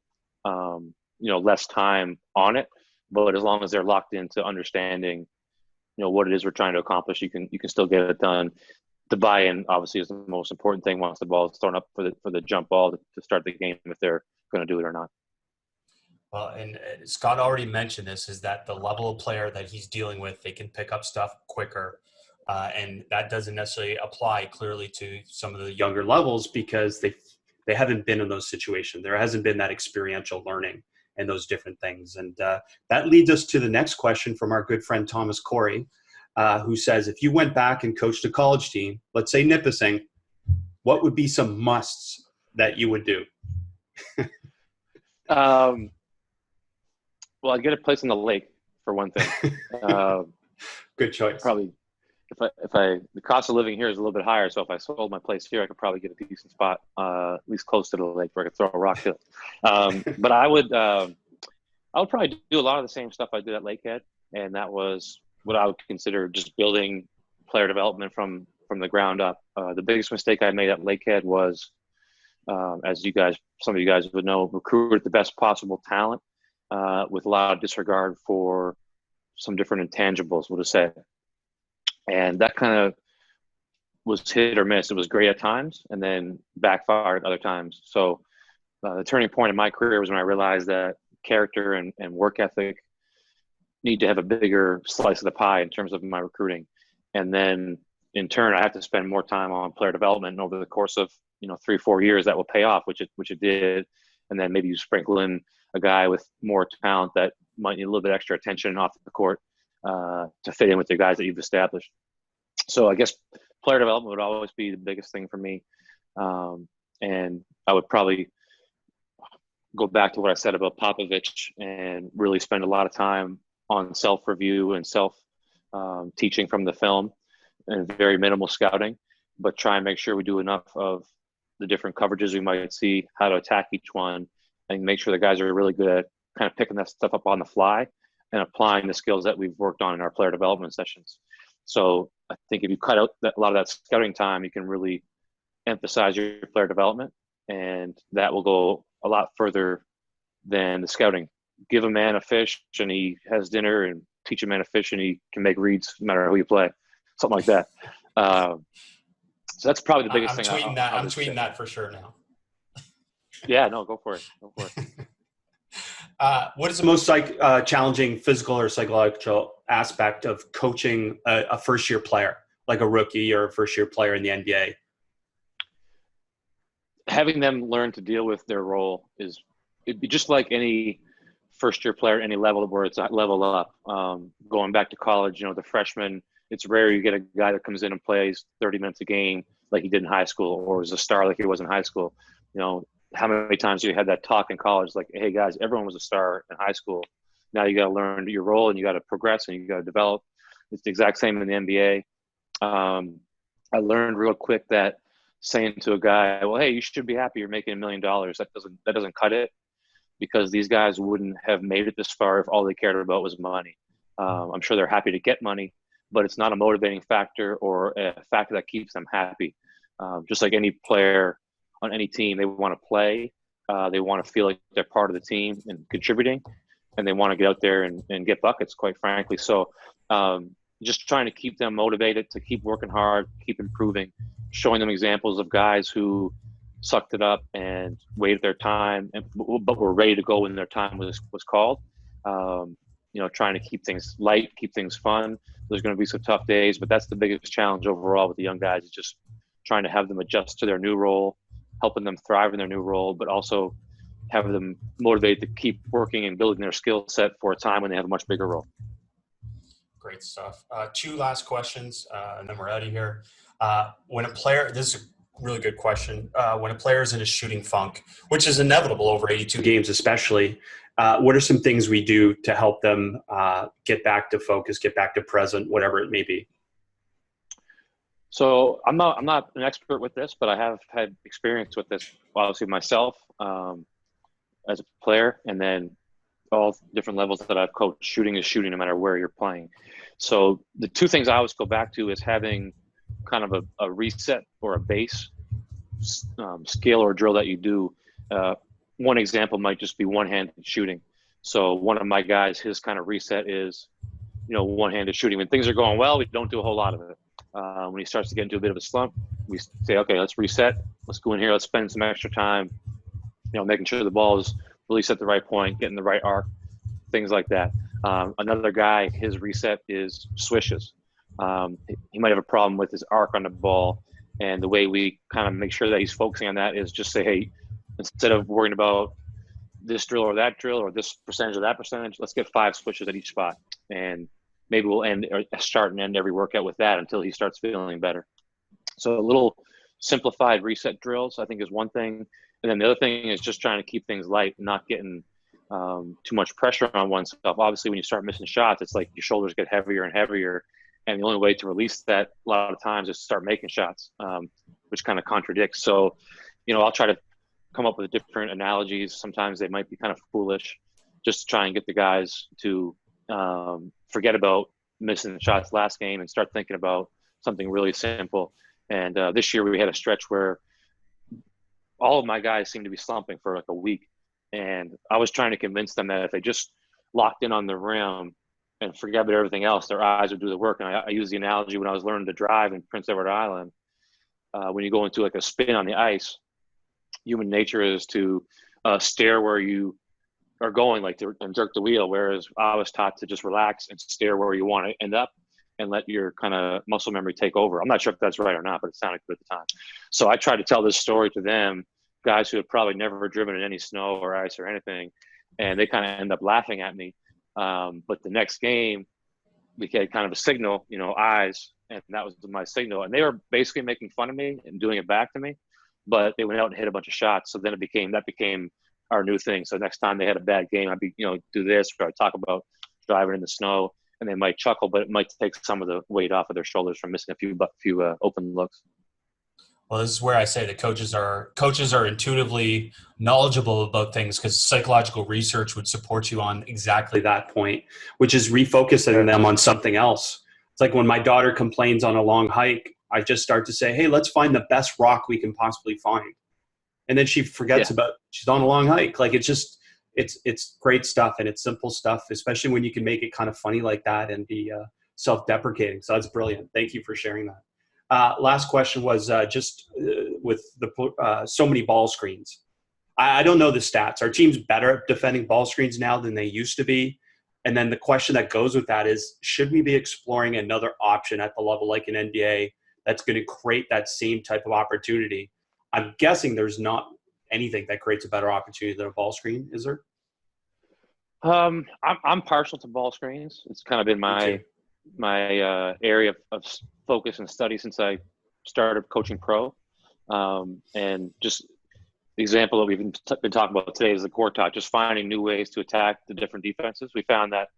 less time on it, but as long as they're locked into understanding, what it is we're trying to accomplish, you can still get it done. The buy-in obviously is the most important thing once the ball is thrown up for the jump ball to start the game, if they're going to do it or not. Well, and Scott already mentioned this, is that the level of player that he's dealing with, they can pick up stuff quicker. And that doesn't necessarily apply clearly to some of the younger levels because they haven't been in those situations. There hasn't been that experiential learning and those different things. And that leads us to the next question from our good friend Thomas Corey, who says, if you went back and coached a college team, let's say Nipissing, what would be some musts that you would do? Well, I'd get a place on the lake for one thing. Good choice. Probably, the cost of living here is a little bit higher. So if I sold my place here, I could probably get a decent spot, at least close to the lake where I could throw a rock to it. But I would probably do a lot of the same stuff I did at Lakehead, and that was what I would consider just building player development from the ground up. The biggest mistake I made at Lakehead was, as some of you guys would know, recruit the best possible talent with a lot of disregard for some different intangibles, we'll just say. And that kind of was hit or miss. It was great at times and then backfired at other times. So the turning point in my career was when I realized that character and work ethic need to have a bigger slice of the pie in terms of my recruiting. And then in turn, I have to spend more time on player development, and over the course of 3-4 years that will pay off, which it did. And then maybe you sprinkle in a guy with more talent that might need a little bit extra attention off the court to fit in with the guys that you've established. So I guess player development would always be the biggest thing for me. And I would probably go back to what I said about Popovich and really spend a lot of time on self-review and self-teaching from the film and very minimal scouting, but try and make sure we do enough of the different coverages we might see, how to attack each one, and make sure the guys are really good at kind of picking that stuff up on the fly and applying the skills that we've worked on in our player development sessions. So I think if you cut out a lot of that scouting time, you can really emphasize your player development, and that will go a lot further than the scouting. Give a man a fish and he has dinner, and teach a man a fish and he can make reads no matter who you play, something like that. So that's probably the biggest thing. I'm tweeting that for sure now. Yeah, no, go for it. What is the most challenging physical or psychological aspect of coaching a first-year player, like a rookie or a first-year player in the NBA? Having them learn to deal with their role it'd be just like any first-year player, any level where it's a level up. Going back to college, the freshman, it's rare you get a guy that comes in and plays 30 minutes a game like he did in high school, or is a star like he was in high school. How many times you had that talk in college, like, hey guys, everyone was a star in high school. Now you got to learn your role and you got to progress and you got to develop. It's the exact same in the NBA. I learned real quick that saying to a guy, well, hey, you should be happy you're making $1 million. That doesn't cut it, because these guys wouldn't have made it this far if all they cared about was money. I'm sure they're happy to get money, but it's not a motivating factor or a factor that keeps them happy. Just like any player on any team, they want to play. They want to feel like they're part of the team and contributing, and they want to get out there and get buckets, quite frankly. So just trying to keep them motivated to keep working hard, keep improving, showing them examples of guys who sucked it up and waited their time, but were ready to go when their time was called. Trying to keep things light, keep things fun. There's going to be some tough days, but that's the biggest challenge overall with the young guys, is just trying to have them adjust to their new role, helping them thrive in their new role, but also have them motivated to keep working and building their skill set for a time when they have a much bigger role. Great stuff. 2 last questions, and then we're out of here. This is a really good question. When a player is in a shooting funk, which is inevitable over 82 games especially, what are some things we do to help them get back to focus, get back to present, whatever it may be? So I'm not an expert with this, but I have had experience with this, obviously myself as a player, and then all different levels that I've coached. Shooting is shooting no matter where you're playing. So the 2 things I always go back to is having kind of a reset or a base skill or drill that you do. One example might just be one-handed shooting. So one of my guys, his kind of reset is, one-handed shooting. When things are going well, we don't do a whole lot of it. When he starts to get into a bit of a slump, we say, okay, let's reset. Let's go in here. Let's spend some extra time, making sure the ball is released at the right point, getting the right arc, things like that. Another guy, his reset is swishes. He might have a problem with his arc on the ball, and the way we kind of make sure that he's focusing on that is just say, hey, instead of worrying about this drill or that drill or this percentage or that percentage, let's get 5 swishes at each spot. And maybe we'll start and end every workout with that until he starts feeling better. So a little simplified reset drills, I think, is one thing. And then the other thing is just trying to keep things light, not getting too much pressure on oneself. Obviously, when you start missing shots, it's like your shoulders get heavier and heavier. And the only way to release that a lot of times is to start making shots, which kind of contradicts. So, I'll try to come up with different analogies. Sometimes they might be kind of foolish, just to try and get the guys to forget about missing shots last game and start thinking about something really simple. And this year we had a stretch where all of my guys seemed to be slumping for like a week. And I was trying to convince them that if they just locked in on the rim and forget about everything else, their eyes would do the work. And I use the analogy when I was learning to drive in Prince Edward Island. When you go into like a spin on the ice, human nature is to stare where you are going, like and jerk the wheel. Whereas I was taught to just relax and stare where you want to end up and let your kind of muscle memory take over. I'm not sure if that's right or not, but it sounded good at the time. So I tried to tell this story to them, guys who had probably never driven in any snow or ice or anything, and they kind of end up laughing at me. But the next game, we had kind of a signal, eyes, and that was my signal. And they were basically making fun of me and doing it back to me, but they went out and hit a bunch of shots. So then that became our new thing. So next time they had a bad game, I'd be, do this, or I'd talk about driving in the snow, and they might chuckle, but it might take some of the weight off of their shoulders from missing a few open looks. Well, this is where I say that coaches are intuitively knowledgeable about things, because psychological research would support you on exactly that point, which is refocusing them on something else. It's like when my daughter complains on a long hike, I just start to say, hey, let's find the best rock we can possibly find. And then she forgets about she's on a long hike. Like it's great stuff, and it's simple stuff, especially when you can make it kind of funny like that and be self-deprecating. So that's brilliant. Thank you for sharing that. Last question was with the so many ball screens. I don't know the stats. Our team's better at defending ball screens now than they used to be. And then the question that goes with that is, should we be exploring another option at the level like an NBA that's going to create that same type of opportunity? I'm guessing there's not anything that creates a better opportunity than a ball screen, is there? I'm partial to ball screens. It's kind of been my area of focus and study since I started coaching pro. And just the example that we've been talking about today is the court talk, just finding new ways to attack the different defenses. We found that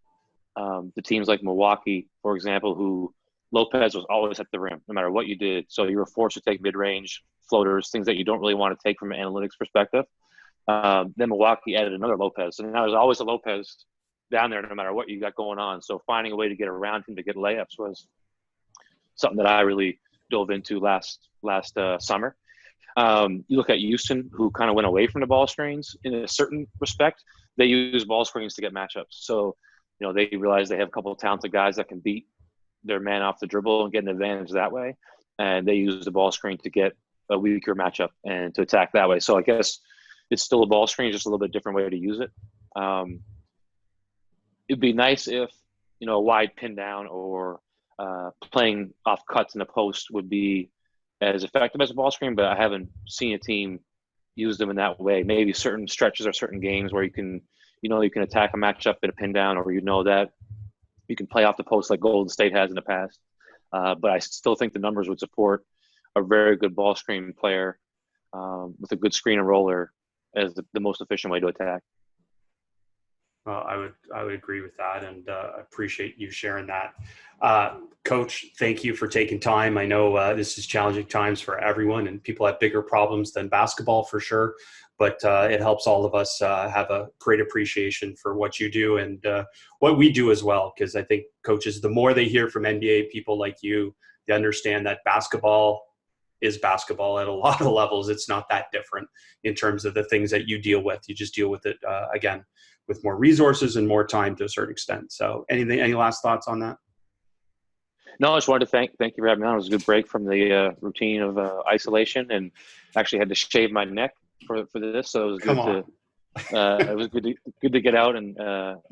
the teams like Milwaukee, for example, who Lopez was always at the rim, no matter what you did. So you were forced to take mid-range floaters, things that you don't really want to take from an analytics perspective. Then Milwaukee added another Lopez. And now there's always a Lopez down there no matter what you got going on. So finding a way to get around him to get layups was something that I really dove into last summer. You look at Houston, who kind of went away from the ball screens in a certain respect. They use ball screens to get matchups. So, they realize they have a couple of talented guys that can beat their man off the dribble and get an advantage that way. And they use the ball screen to get a weaker matchup and to attack that way. So I guess it's still a ball screen, just a little bit different way to use it. It'd be nice if, a wide pin down or playing off cuts in the post would be as effective as a ball screen, but I haven't seen a team use them in that way. Maybe certain stretches or certain games where you can attack a matchup in a pin down, or that you can play off the post like Golden State has in the past. But I still think the numbers would support a very good ball screen player with a good screen and roller as the most efficient way to attack. Well, I would agree with that, and appreciate you sharing that. Coach, thank you for taking time. I know this is challenging times for everyone, and people have bigger problems than basketball for sure, but it helps all of us have a great appreciation for what you do and what we do as well, because I think coaches, the more they hear from NBA people like you, they understand that basketball is basketball at a lot of levels. It's not that different in terms of the things that you deal with. You just deal with it, again, with more resources and more time to a certain extent. So any last thoughts on that? No, I just wanted to thank you for having me on. It was a good break from the routine of isolation, and actually had to shave my neck for this. So it was it was good to get out and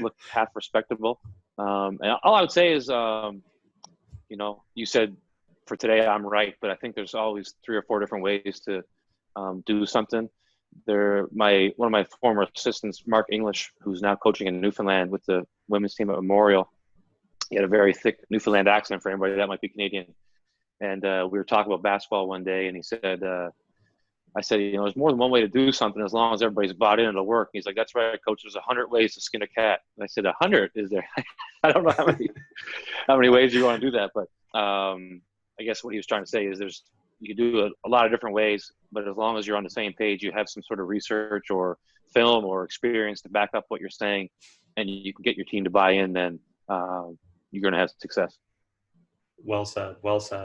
look half respectable. And all I would say is, you said for today I'm right, but I think there's always 3 or 4 different ways to do something. One of my former assistants, Mark English, who's now coaching in Newfoundland with the women's team at Memorial, he had a very thick Newfoundland accent for anybody that might be Canadian. And we were talking about basketball one day, and he said, I said, there's more than one way to do something as long as everybody's bought in, it'll work. He's like, that's right, coach. There's 100 ways to skin a cat. And I said, 100? Is there? I don't know how many ways you want to do that, but I guess what he was trying to say is you can do a lot of different ways, but as long as you're on the same page, you have some sort of research or film or experience to back up what you're saying, and you can get your team to buy in, then you're going to have success. Well said. Well said.